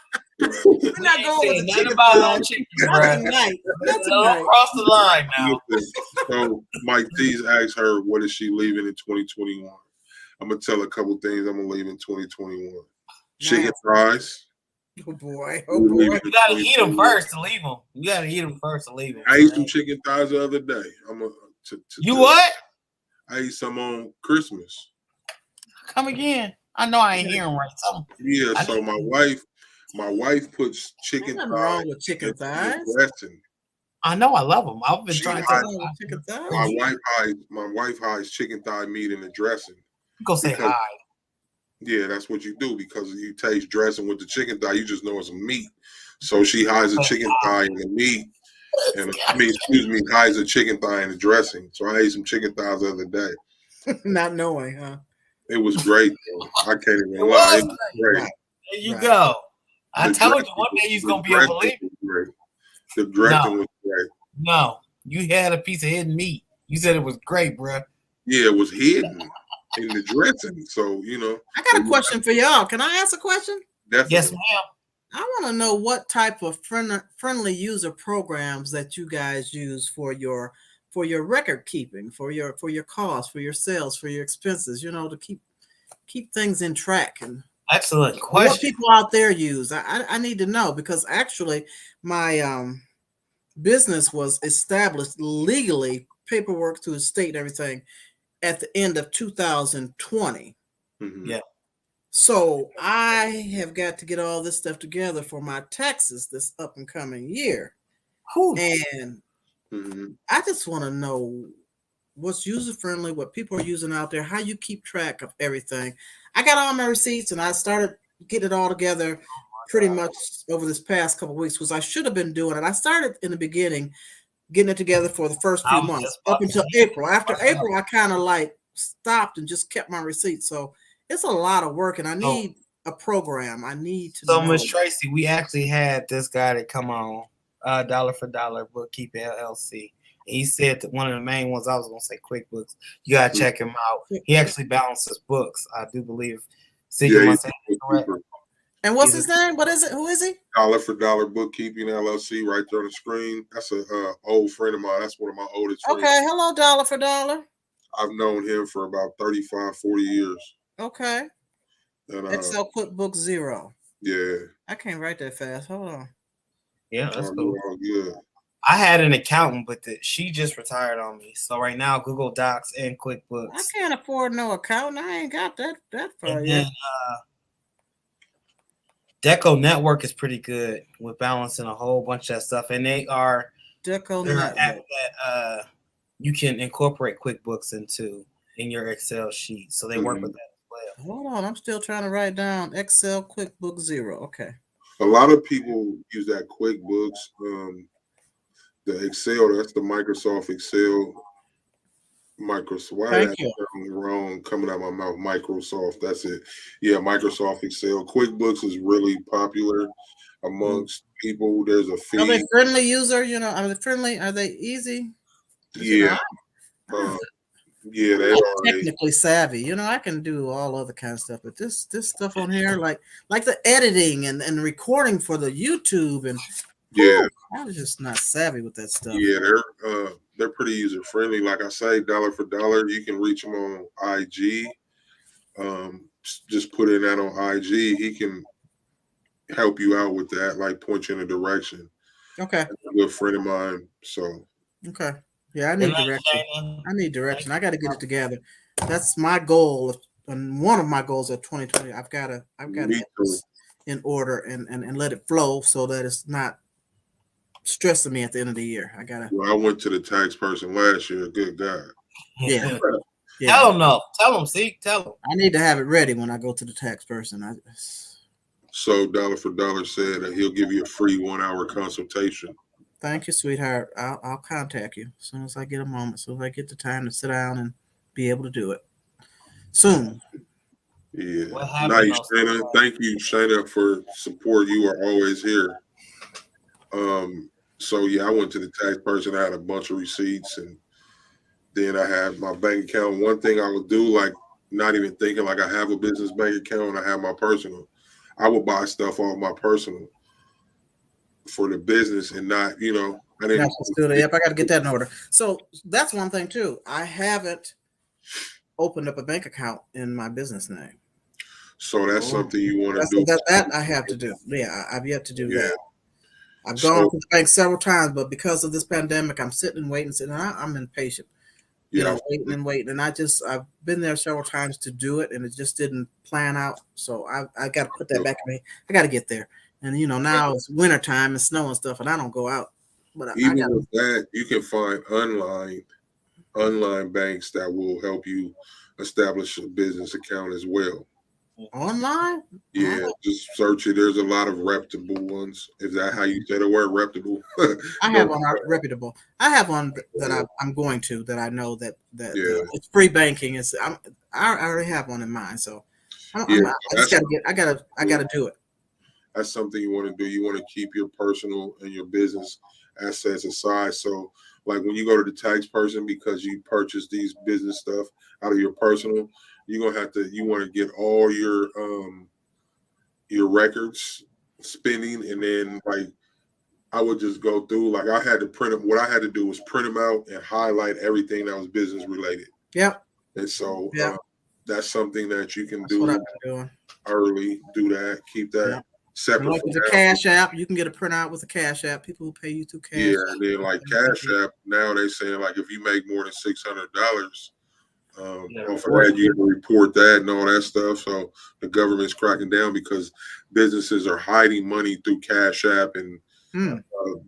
not going with the chicken thighs. Not tonight. Not tonight. Cross the line now. So Mike T's asked her, what is she leaving in 2021? I'm gonna tell a couple things I'm gonna leave in 2021. Chicken fries. Oh boy. Oh boy. You gotta eat them first to leave them. You gotta eat them first to leave them. I ate some chicken thighs the other day. What? I ate some on Christmas. Come again. I know I ain't hearing right. Yeah, so my wife puts chicken thighs. Wrong with chicken thighs. Dressing. I know I love them. I've been trying to chicken thighs. My wife hides chicken thigh meat in the dressing. Go say hi. Yeah, that's what you do because you taste dressing with the chicken thigh. You just know it's meat. So she hides a chicken thigh in the meat. And hides a chicken thigh in the dressing. So I ate some chicken thighs the other day. Not knowing, huh? It was great, though. I can't even lie. It was great. Right. There you go. I told you one day he's gonna be able to believe it. The dressing was great. No, you had a piece of hidden meat. You said it was great, bro. Yeah, it was hidden in the dressing. So, you know. I got a question for y'all. Can I ask a question? Definitely. Yes, ma'am. I want to know what type of friendly user programs that you guys use for your record keeping, for your costs, for your sales, for your expenses. You know, to keep things in track. And excellent question. What people out there use, I need to know because actually my business was established legally, paperwork to the state and everything, at the end of 2020. Mm-hmm. Yeah. So I have got to get all this stuff together for my taxes this up and coming year. Whew. And I just want to know what's user friendly, what people are using out there, how you keep track of everything. I got all my receipts and I started getting it all together pretty much over this past couple of weeks because I should have been doing it. I started in the beginning getting it together for the first few months up until April. After April, I kind of like stopped and just kept my receipts. So it's a lot of work and I need a program. I need to know. So Miss Tracy, we actually had this guy that come on Dollar for Dollar Bookkeeping LLC. He said that one of the main ones, I was going to say QuickBooks. You got to check him out. He actually balances books, I do believe. Correct. And what's his name? What is it? Who is he? Dollar for Dollar Bookkeeping LLC right there on the screen. That's a old friend of mine. That's one of my oldest friends. Okay. Hello, Dollar for Dollar. I've known him for about 35, 40 years. Okay. And, Excel QuickBooks 0. Yeah. I can't write that fast. Hold on. Yeah, that's cool. Good. I had an accountant, but she just retired on me. So right now, Google Docs and QuickBooks. I can't afford no accountant. I ain't got that far yet. Deco Network is pretty good with balancing a whole bunch of that stuff, and they are Deco Network that you can incorporate QuickBooks in your Excel sheet. So they work with that as well. Hold on, I'm still trying to write down Excel QuickBooks 0. Okay. A lot of people use that QuickBooks. The Excel, that's the Microsoft Excel. Microsoft. Why did I wrong coming out of my mouth? Microsoft. That's it. Yeah, Microsoft Excel. QuickBooks is really popular amongst people. There's a fee. Are they friendly user? You know, are they friendly? Are they easy? Yeah. Yeah, they are technically savvy. You know, I can do all other kind of stuff, but this stuff on here, like the editing and recording for the YouTube and I was just not savvy with that stuff. Yeah, they're pretty user friendly. Like I say, Dollar for Dollar, you can reach them on IG. Just put in that on IG. He can help you out with that, like point you in a direction. Okay. That's a good friend of mine. So okay. Yeah, I need direction. I got to get it together. That's my goal, and one of my goals of 2020. I've got to get this in order and let it flow so that it's not stressing me at the end of the year. I went to the tax person last year. Good guy. Yeah. Yeah. Tell them no. Tell them. See. Tell them. I need to have it ready when I go to the tax person. So Dollar for Dollar said that he'll give you a free 1-hour consultation. Thank you, sweetheart. I'll contact you as soon as I get a moment, as soon as I get the time to sit down and be able to do it. Soon. Yeah. Nice, Shayna. Thank you, Shayna, for support. You are always here. So yeah, I went to the tax person. I had a bunch of receipts, and then I had my bank account. One thing I would do, like not even thinking like I have a business bank account, I have my personal. I would buy stuff off my personal for the business and not, I didn't. Yep, I got to get that in order. So that's one thing too. I haven't opened up a bank account in my business name. So that's something you want to do. That I have to do. Yeah, I've yet to do that. I've gone to the bank several times, but because of this pandemic, I'm sitting and waiting. I'm impatient. Waiting and waiting. And I've been there several times to do it, and it just didn't plan out. So I got to put that back in me. I got to get there. And now it's wintertime and snow and stuff, and I don't go out. But even with that, you can find online banks that will help you establish a business account as well. Online? Yeah, just search it. There's a lot of reputable ones. Is that how you say the word reputable? I have one reputable. I have one that I'm going to that I know that it's free banking. I already have one in mind, so I gotta do it. That's something you want to do. You want to keep your personal and your business assets aside. So, like when you go to the tax person because you purchase these business stuff out of your personal, you want to get all your records, spending, and then like I would just go through. Like I had to print them. What I had to do was print them out and highlight everything that was business related. Yep. And so that's something that you can do what I've been doing. Early. Do that. Keep that separate. Like with the Cash App, you can get a printout with the Cash App. People who pay you through Cash. Yeah, and then like Cash App, now they saying like if you make more than $600. Off of that, you have to report that and all that stuff. So the government's cracking down because businesses are hiding money through Cash App and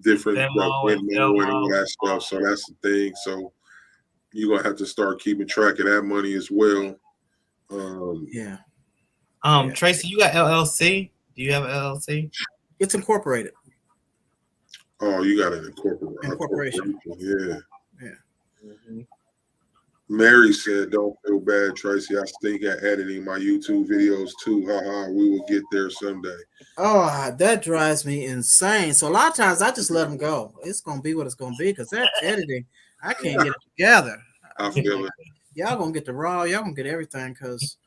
different and all that stuff. So that's the thing. So you're gonna have to start keeping track of that money as well. Tracy, you got LLC? Do you have an LLC? It's incorporated. Oh, you got an incorporation. Yeah. Mm-hmm. Mary said, "Don't feel bad, Tracy. I stink at editing my YouTube videos too. Haha, we will get there someday." Oh, that drives me insane. So a lot of times I just let them go. It's gonna be what it's gonna be because that editing, I can't get it together. I feel it. Y'all gonna get the raw. Y'all gonna get everything because.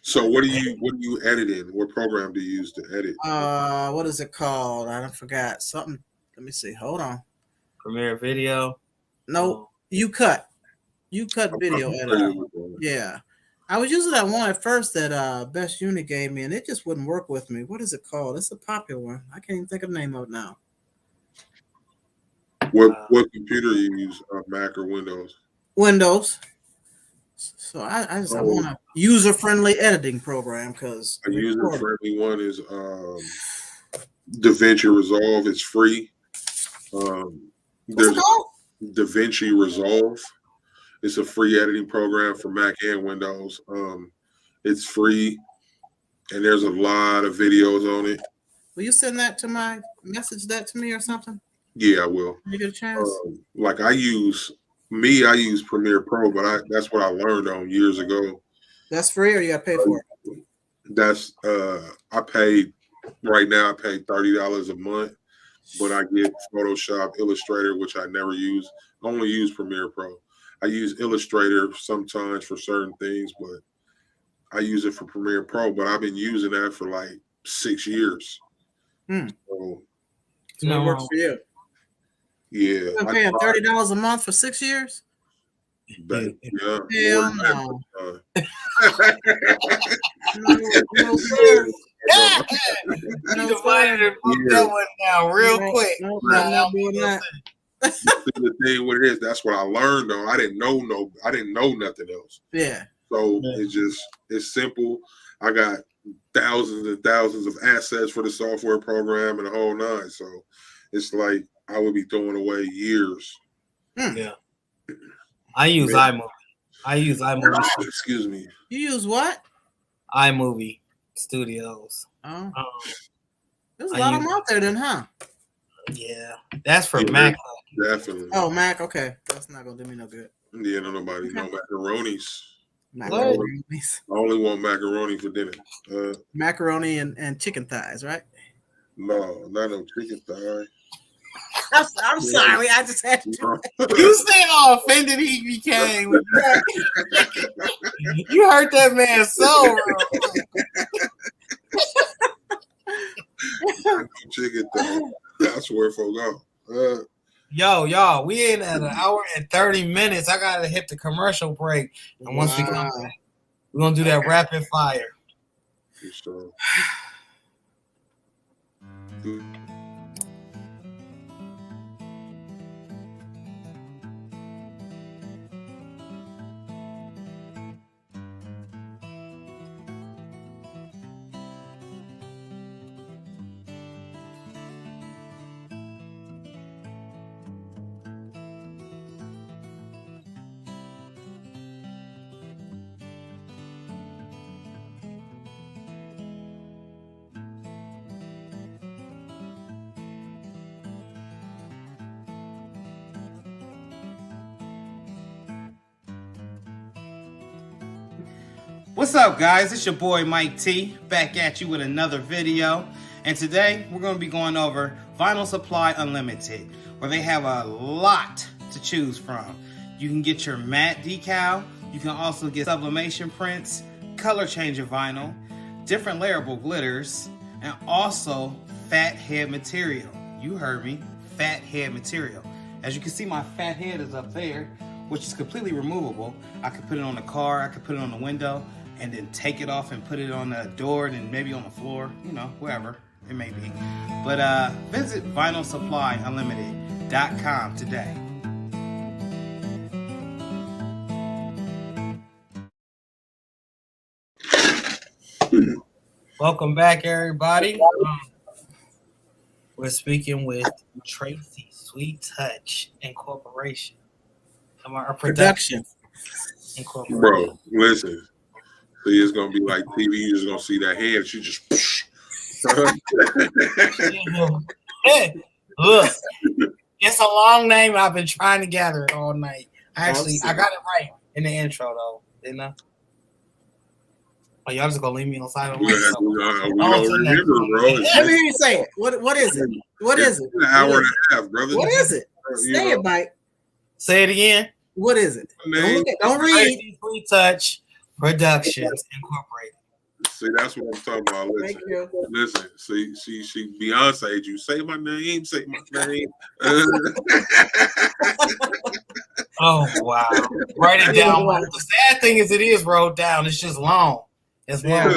So what do you edit in? What program do you use to edit? What is it called? I forgot something. Let me see. Hold on. Premiere Video. No. You cut video edit. Yeah. I was using that one at first that Best Unit gave me, and it just wouldn't work with me. What is it called? It's a popular one. I can't even think of the name of it now. What computer you use, Mac or Windows? Windows. So I want a user-friendly editing program because a user-friendly one is DaVinci Resolve. It's free. What's it called? DaVinci Resolve. It's a free editing program for Mac and Windows. It's free, and there's a lot of videos on it. Will you send that to message that to me or something? Yeah, I will. When you get a chance. Like I use Premiere Pro, but that's what I learned on years ago. That's free, or you got to pay for it? That's I paid $30 a month. But I get Photoshop, Illustrator, which I never use. I only use Premiere Pro. I use Illustrator sometimes for certain things, but I use it for Premiere Pro. But I've been using that for like 6 years. So it works for you. Yeah. I'm paying $30 a month for 6 years? Yeah. Hell no. You divided and broke that one down real quick. No, I'm not doing that. The thing what it is, that's what I learned though. I didn't know nothing else. Yeah. So it's simple. I got thousands and thousands of assets for the software program and the whole nine. So it's like I would be throwing away years. Yeah. I use iMovie. I use iMovie. Excuse me. You use what? iMovie Studios. Oh, there's a lot of them out there, then, huh? Yeah, that's for Mac. Definitely. Oh, Mac. Okay, that's not gonna do me no good. Yeah, no, nobody know macaronis. Macaronis. I only want macaroni for dinner. Macaroni and chicken thighs, right? No, not no chicken thigh. I'm sorry. I just had to. You see how offended he became. You hurt that man so wrong. Chicken thigh. I swear, folks. Yo, y'all, we in at 1 hour and 30 minutes. I gotta hit the commercial break, and once we come back, we're gonna do that rapid fire. Sure. What's up, guys? It's your boy Mike T, back at you with another video. And today we're going to be going over Vinyl Supply Unlimited, where they have a lot to choose from. You can get your matte decal, you can also get sublimation prints, color changing vinyl, different layerable glitters, and also fat head material. You heard me, fat head material. As you can see, my fat head is up there, which is completely removable. I could put it on the car, I could put it on the window, and then take it off and put it on the door and then maybe on the floor, you know, wherever it may be. But visit vinylsupplyunlimited.com today. Welcome back, everybody. We're speaking with Tracy Sweet Touch Incorporation. Our production Incorporated. Bro, listen. See, it's gonna be like TV. You're just gonna see that hand. She just. Hey, look, it's a long name. I've been trying to gather it all night. I got it right in the intro, though. Didn't I? Oh, y'all just gonna leave me on silent? We don't remember, bro. Let me hear you say it. What is it? What is it? An hour and a half, brother. What is it? Say it, Mike. Say it again. What is it? Don't read. Sweet Touch Productions Incorporated. See, that's what I'm talking about. Listen. See, Beyonce, you say my name, say my name. Oh wow! Write it down. The sad thing is, it is wrote down. It's just long. It's long.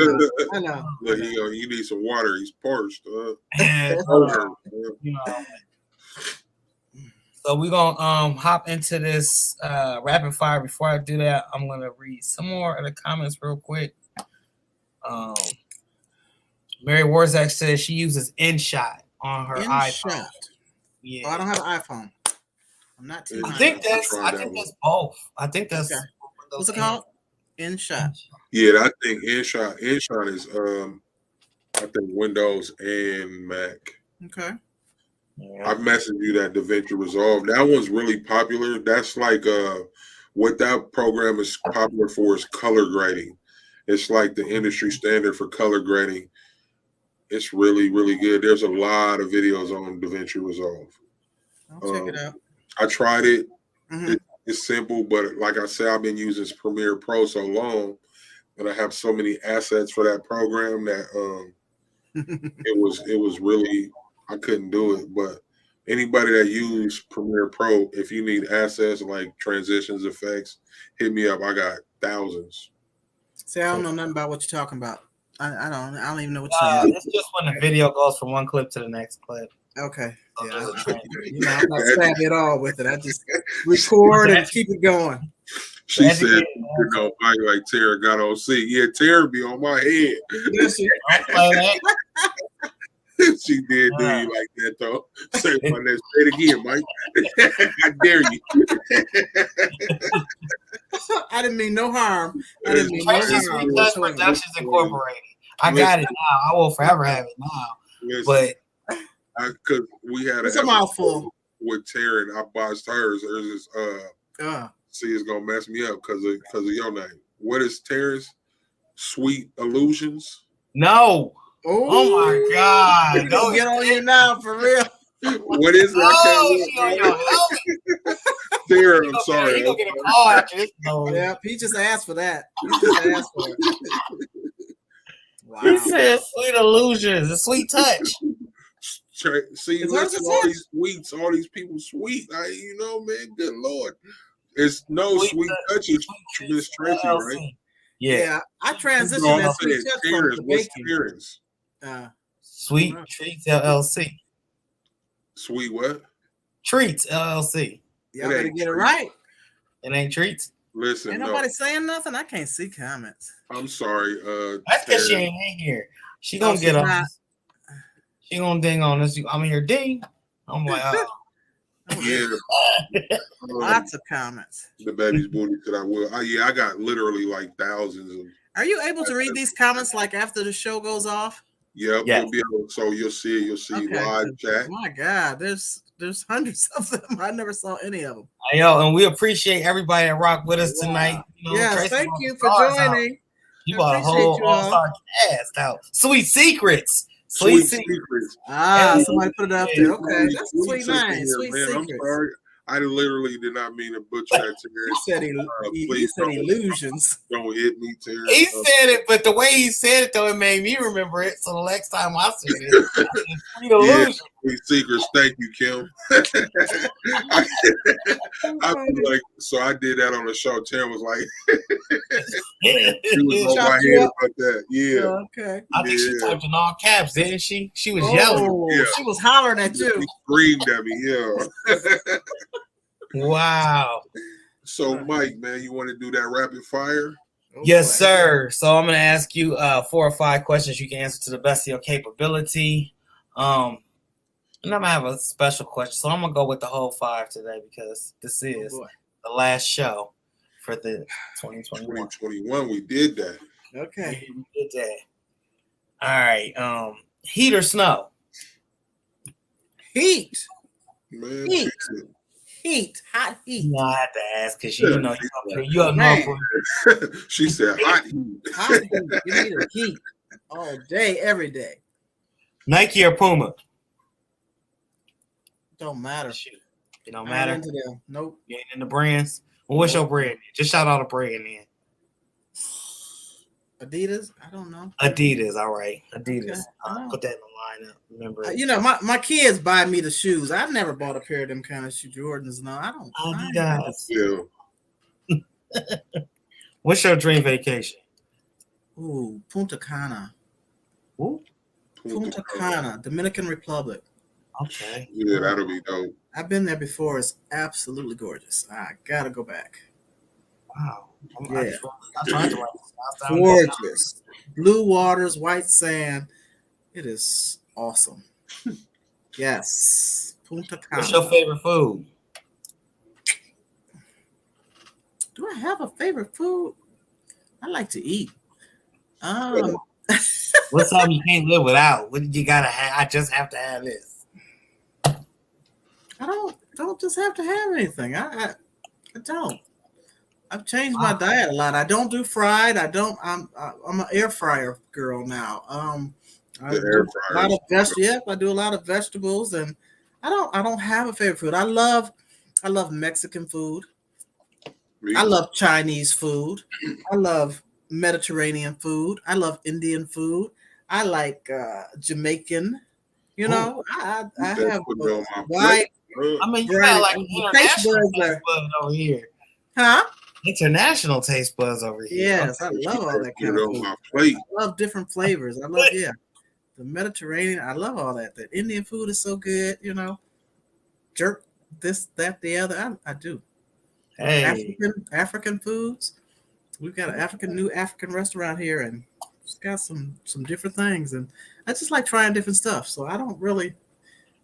I know. Look, you need some water. He's parched. You know. So we're gonna hop into this rapid fire. Before I do that, I'm gonna read some more of the comments real quick. Mary Warzak says she uses InShot on her iPhone. Yeah. Oh, I don't have an iPhone. I'm not too. I think that's both. I think that's what's it called? InShot. Yeah, I think InShot is I think Windows and Mac. Okay. Yeah. I messaged you that DaVinci Resolve. That one's really popular. That's like what that program is popular for is color grading. It's like the industry standard for color grading. It's really, really good. There's a lot of videos on DaVinci Resolve. I'll check it out. I tried it. Mm-hmm. It's simple, but like I said, I've been using Premiere Pro so long, and I have so many assets for that program that it was really, I couldn't do it. But anybody that use Premiere Pro, if you need assets like transitions, effects, hit me up. I got thousands. See, I don't know nothing about what you're talking about. I don't even know what you're talking about. It's just when the video goes from one clip to the next clip. Okay. Yeah, I'm not savvy at all with it. I just record and keep it going. She said, like Tara got on seat. Yeah, Tara be on my head. Yes, she She did do you like that, though. Say my name. Say it again, Mike. I dare you. I didn't mean no harm. I didn't mean no Tracy harm. Sweet Touch Productions Incorporated. I got it now. I will forever have it now. But because we had it's a mouthful with Taryn, I botched hers. Hers is see, it's gonna mess me up because of your name. What is Taryn's? Sweet Illusions? No. Oh my God! Don't get on you now for real. What is it? She on your helmet. Taryn, I'm sorry. He gonna get a call after this. Yeah, he just asked for that. He just asked for it. Wow. He said Sweet Illusions, a sweet touch. See, listen, all these sweets, all these people sweet. You know, man, good Lord. It's no sweet touches, Miss Tracy, right? Yeah, I transitioned that sweet touch from what's Terrence? Sweet Treats LLC. Sweet what? Treats LLC. Y'all better get it right. It ain't treats. Listen, ain't nobody saying nothing. I can't see comments. I'm sorry. That's because she ain't in here. She gonna get on. She gonna ding on us. I'm here, ding. I'm like, yeah. Lots of comments. The baby's booty said I will. I got literally like thousands of. Are you able to read these comments like after the show goes off? Yep. Yeah. So you'll see it. You'll see live chat. My God, there's hundreds of them. I never saw any of them. I know, and we appreciate everybody that rocked with us tonight. You know, yes, thank you for joining. You bought a whole all-star cast out. Sweet Secrets. Sweet Secrets. Somebody put it up there. Okay, that's a sweet name. Sweet Secrets. I'm sorry. I literally did not mean to butcher that, Terry. He said illusions. Don't hit me, Terry. He said it, but the way he said it, though, it made me remember it. So the next time I see it, Sweet Illusions. Sweet Secrets. Thank you, Kim. I like, so I did that on the show. Terry was like, he was on my head about that. Yeah. Okay. I think she typed in all caps, didn't she? She was yelling. Yeah. She was hollering at you. She screamed at me. Yeah. Wow. So, Mike, man, you want to do that rapid fire? Yes, sir. So I'm going to ask you 4 or 5 questions you can answer to the best of your capability. And I'm going to have a special question. So I'm going to go with the whole 5 today because this is the last show for the 2021. 2021, we did that. Okay. We did that. All right. Heat or snow? Heat. Man, heat. Heat, hot heat. No, I had to ask because you know you up north. She said hot heat. Hot heat. You need a heat all day, every day. Nike or Puma? Don't matter. It don't matter. Into them. Nope. You ain't in the brands. Well, what's your brand? Just shout out a brand then. Adidas? I don't know. Adidas, all right. Adidas. Okay. I'll put that in the lineup. Remember, you know, my kids buy me the shoes. I never bought a pair of them kind of shoe Jordans. No, I don't. Adidas. Yeah. What's your dream vacation? Ooh, Punta Cana. Ooh. Punta Cana, Dominican Republic. Okay. Yeah, that'll be dope. I've been there before. It's absolutely gorgeous. I gotta go back. Wow. I'm trying to write this down. Gorgeous. Blue waters, white sand. It is awesome. Yes. Punta Cana. What's your favorite food? Do I have a favorite food? I like to eat. What's something you can't live without? What you gotta have? I just have to have this. I don't just have to have anything. I don't. I've changed my diet a lot. I don't do fried. I'm an air fryer girl now. I do a lot of vegetables, and I don't have a favorite food. I love Mexican food. I love Chinese food. I love Mediterranean food. I love Indian food. I like Jamaican. You know, I have wide. I mean, you got like international taste buds over here. Huh? International taste buds over here. Yes, I love all that kind of food. I love different flavors. I love, the Mediterranean. I love all that. The Indian food is so good, you know. Jerk, this, that, the other. I do. Hey. African foods. We've got an new African restaurant here, and It's got some different things, and I just like trying different stuff. So I don't really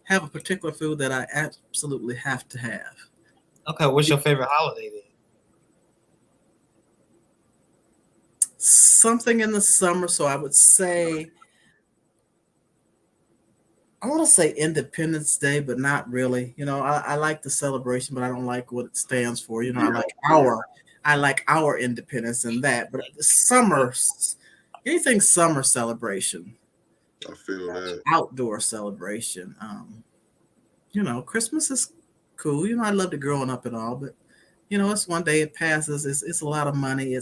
have a particular food that I absolutely have to have. Okay, what's your favorite holiday then? Something in the summer, so I would say, I want to say Independence Day, but not really. I like the celebration, but I don't like what it stands for. I like our independence and that. But the summer, anything summer celebration, I feel that. outdoor celebration. Christmas is cool. I loved it growing up and all, but it's one day it passes. It's a lot of money.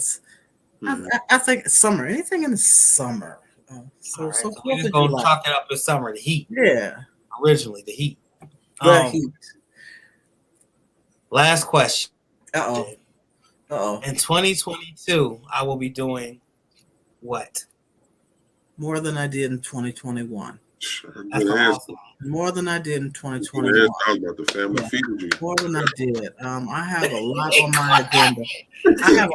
I think summer, anything in the summer. So we're just gonna chalk it up to summer, the heat. Yeah. Originally, the heat. The heat. Last question. Uh-oh. In 2022, I will be doing what? More than I did in 2021. Sure. That's awesome. More than I did in 2021. I was about the family feed you. More than I did. I have a lot on my agenda. That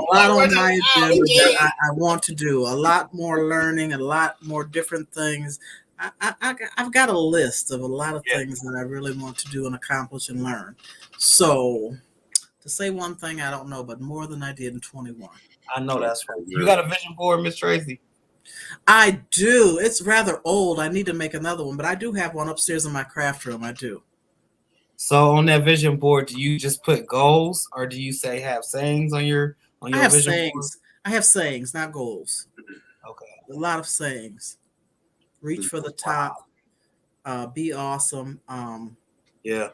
I want to do. A lot more learning, a lot more different things. I've got a list of a lot of things that I really want to do and accomplish and learn. So, to say one thing, I don't know, but more than I did in 21. I know that's right. You got a vision board, Miss Tracy? I do. It's rather old. I need to make another one, but I do have one upstairs in my craft room. I do. So on that vision board, do you just put goals, or do you say have sayings on your vision sayings. board? I have sayings, not goals. Okay. A lot of sayings. Reach for the top. Be awesome. Yeah.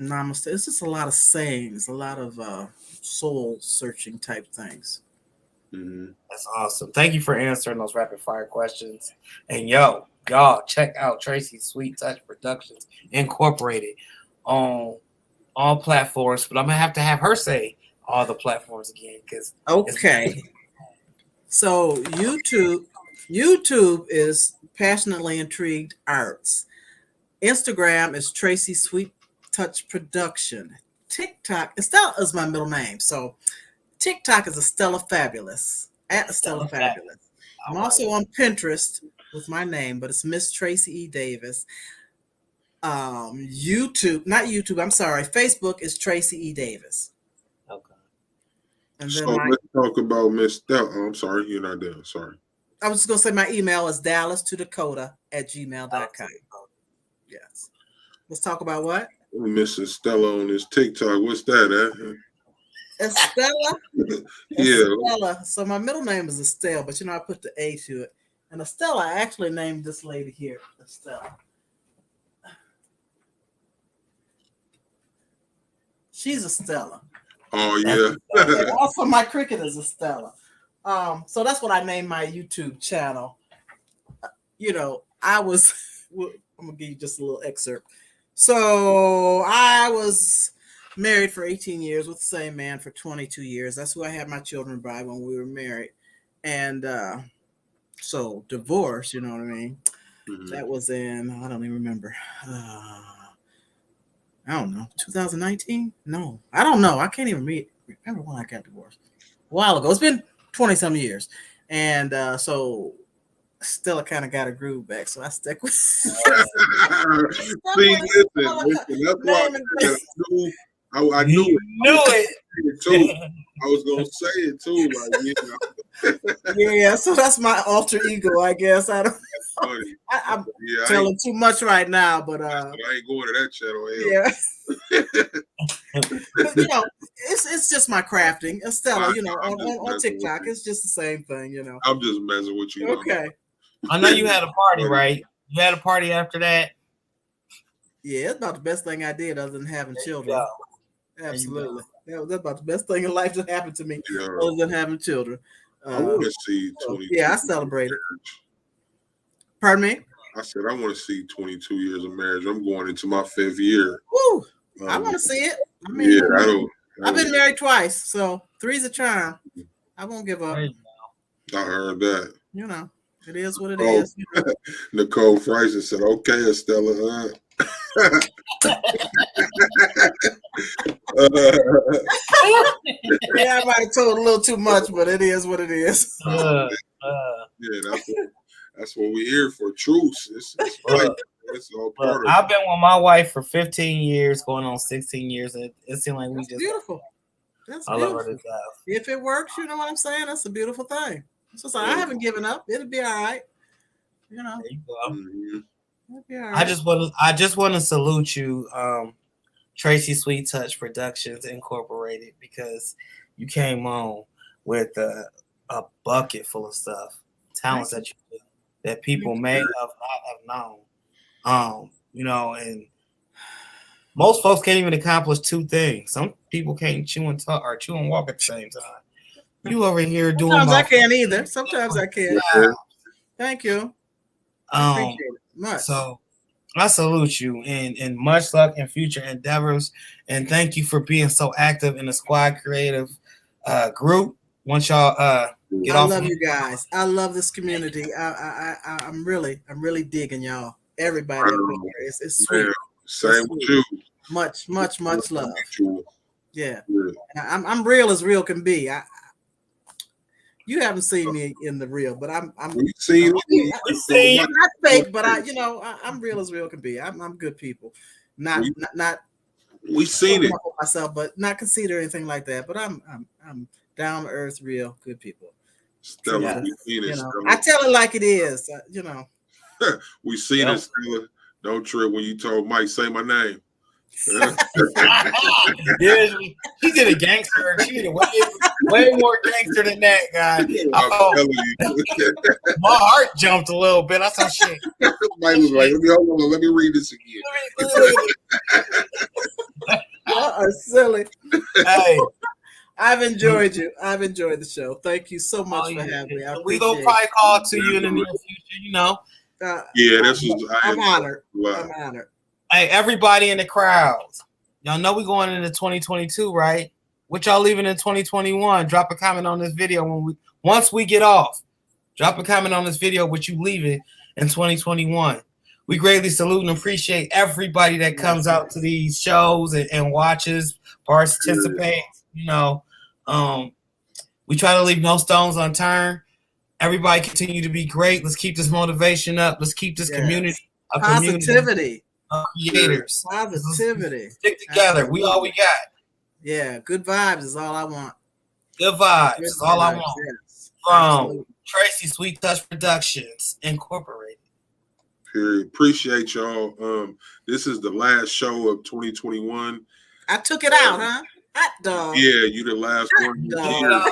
Namaste. It's just a lot of sayings, a lot of soul searching type things. Mm-hmm. That's awesome. Thank you for answering those rapid fire questions. And y'all check out Tracy's Sweet Touch Productions Incorporated on all platforms. But I'm gonna have to have her say all the platforms again, because okay. So YouTube is Passionately Intrigued Arts. Instagram is Tracy Sweet Touch Production. TikTok, Estella is my middle name, so TikTok is Estella Fabulous, at Estella Fabulous. I'm also on Pinterest with my name, but it's Miss Tracy E. Davis. Facebook is Tracy E. Davis. Okay. And then let's talk about Miss Stella. I'm sorry, you're not there. Sorry. I was just going to say my email is dallas2dakota@gmail.com. Yes. Let's talk about what? Miss Estella on this TikTok. What's that? Estella? Yeah. Estella. So my middle name is Estelle, but I put the A to it. And Estella, I actually named this lady here Estella. She's Estella. Oh, yeah. And also, my cricket is Estella. So that's what I named my YouTube channel. I'm going to give you just a little excerpt. So I was married for 18 years with the same man for 22 years. That's who I had my children by when we were married. And so divorce, you know what I mean? Mm-hmm. That was in, I don't even remember. I don't know, 2019? No, I don't know. I can't even remember when I got divorced. A while ago. It's been 20-some years. And so Stella kind of got a groove back, so I stuck with See, listen, that's why I knew it. Too. I was gonna say it too, Yeah, so that's my alter ego, I guess. I'm telling too much right now, but I ain't going to that channel. Yeah. But, it's just my crafting. Estella, on TikTok, it's just the same thing, I'm just messing with you. Okay. I know you had a party, right? You had a party after that? Yeah, it's about the best thing I did other than having children. Absolutely. That's about the best thing in life that happened to me other than having children. I want to see 22. Yeah, I celebrated. Pardon me? I said I want to see 22 years of marriage. I'm going into my 5th year. Woo! I want to see it. I mean, I've been married twice, so 3's a charm. I won't give up. I heard that. It is what it is. Nicole Fraser said, "Okay, Estella." Yeah, I might have told a little too much, but it is what it is. Yeah, that's what we're here for. Truce. It's all part of it. I've been with my wife for 15 years, going on 16 years, and it seems like we just beautiful. That's I beautiful. love her to death. If it works, you know what I'm saying? That's a beautiful thing. So I haven't given up. It'll be all right. You know. There you go. Mm-hmm. It'll be all right. I just want to salute you, Tracy Sweet Touch Productions Incorporated, because you came on with a bucket full of stuff, talents that you do, that people may have not have known. You know, and most folks can't even accomplish two things. Some people can't chew and talk or chew and walk at the same time. You over here doing. Sometimes I can't either. Sometimes I can't. Yeah. Thank you. I appreciate it much. So I salute you and much luck in future endeavors. And thank you for being so active in the Squad Creative group. Once y'all get off. I love you guys. I love this community. I'm really digging y'all. Everybody up in here. It's sweet. Man, same with you. Much love. Yeah. I'm real as real can be. You haven't seen me in the real, but I'm We've seen not fake, but I'm real as real can be. I'm good people. Not we've seen it myself, but not conceited or anything like that. But I'm down to earth, real good people. Stella, Yeah. we've seen it. Stella. I tell it like it is. We've seen it, Stella. Don't trip when you told Mike, say my name. He did a gangster. She did way more gangster than that guy. My heart jumped a little bit. I saw shit. Mike was like, let me read this again. Y'all are silly. Hey, I've enjoyed you. I've enjoyed the show. Thank you so much for having me. We gonna probably call to you in the near future. You know. I'm honored. I'm honored. Hey, everybody in the crowds, y'all know we going into 2022, right? What y'all leaving in 2021? Drop a comment on this video once we get off. Drop a comment on this video what you leaving in 2021. We greatly salute and appreciate everybody that comes out to these shows and watches, participates. You know, we try to leave no stones unturned. Everybody continue to be great. Let's keep this motivation up. Let's keep this community. Positivity. Creators. Positivity. Stick together. Absolutely. We all we got. Yeah, good vibes is all I want. Good vibes is all I want. Yes. From Tracy Sweet Touch Productions Incorporated. Period. Appreciate y'all. This is the last show of 2021. I took it out, huh? Hot dog. Yeah, you the last one. You knocked it out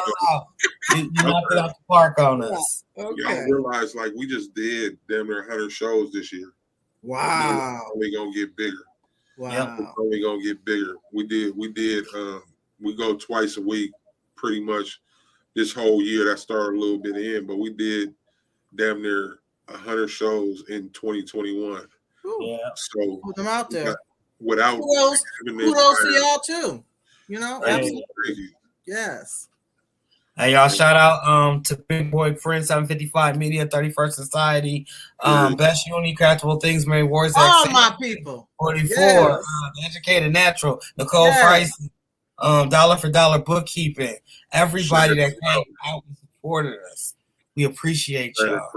the park on us. Okay. Y'all realize like we just did damn near 100 shows this year. Wow. It's only gonna get bigger. Wow. It's only gonna get bigger. We go twice a week pretty much this whole year. That started a little bit in, but we did damn near 100 shows in 2021. Yeah. So put them out there. Without kudos to y'all too. You know, absolutely. Yes. Hey, y'all, shout out to Big Boy Prince, 755 Media, 31st Society, Best Uni, Craftable Things, Mary Wars, all my people, 44, The Educated Natural, Nicole Price, Dollar for Dollar Bookkeeping, everybody that came out and supported us. We appreciate y'all.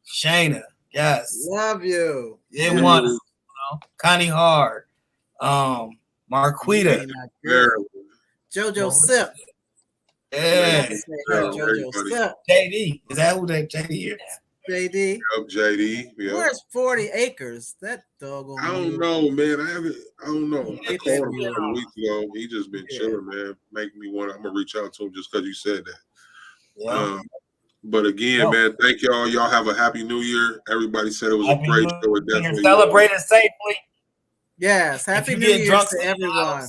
Shayna, yes. Love you. Didn't want to, Connie Hard, Marquita, JoJo Sip. Yeah. JD. Is that who that JD is? JD. Yep, JD. Yep. Where's 40 Acres? That doggone. I don't know, man. I don't know. I called him a week ago. He just been chilling, man. Making me want. I'm gonna reach out to him just because you said that. Yeah. But again, man, thank y'all. Y'all have a happy New Year. Everybody said it was a great show. It definitely celebrate it safely. Yes, happy New Year to everyone.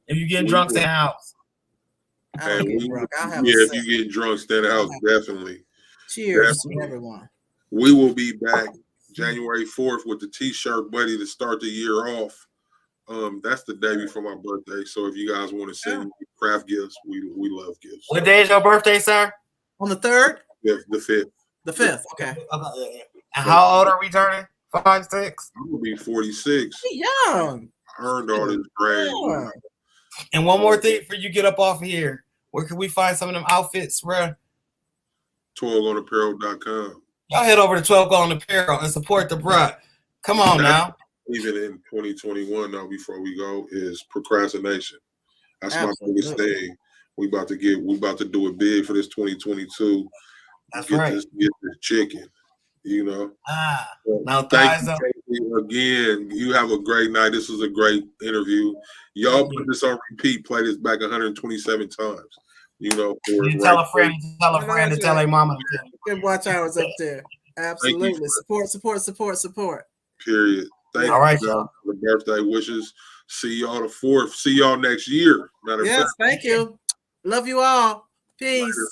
If you get drunk, stay in the house. If you get drunk, stay in the house, definitely. Cheers to everyone. We will be back January 4th with the T-shirt buddy to start the year off. That's the day before my birthday. So if you guys want to send me craft gifts, we love gifts. What day is your birthday, sir? On the 3rd? The 5th. The 5th, okay. And how old are we turning? 5, 6? I'm gonna be 46. Young. I earned all this grade. And one more thing for you get up off of here. Where can we find some of them outfits, bro? 12gonapparel.com. Y'all head over to 12 on Apparel and support the bruh. Come on now. Even in 2021 now, before we go, is procrastination. That's my biggest thing. We about to do it big for this 2022. That's get right. Get this chicken, you know. Now thank you again. You have a great night. This was a great interview. Y'all put this on repeat. Play this back 127 times. You know. You tell a friend. Tell a friend to tell a mama. Good watch hours up there. Absolutely. Support. Period. Thank you for the birthday wishes. See y'all the 4th. See y'all next year. Yes, thank you. Love you all. Peace.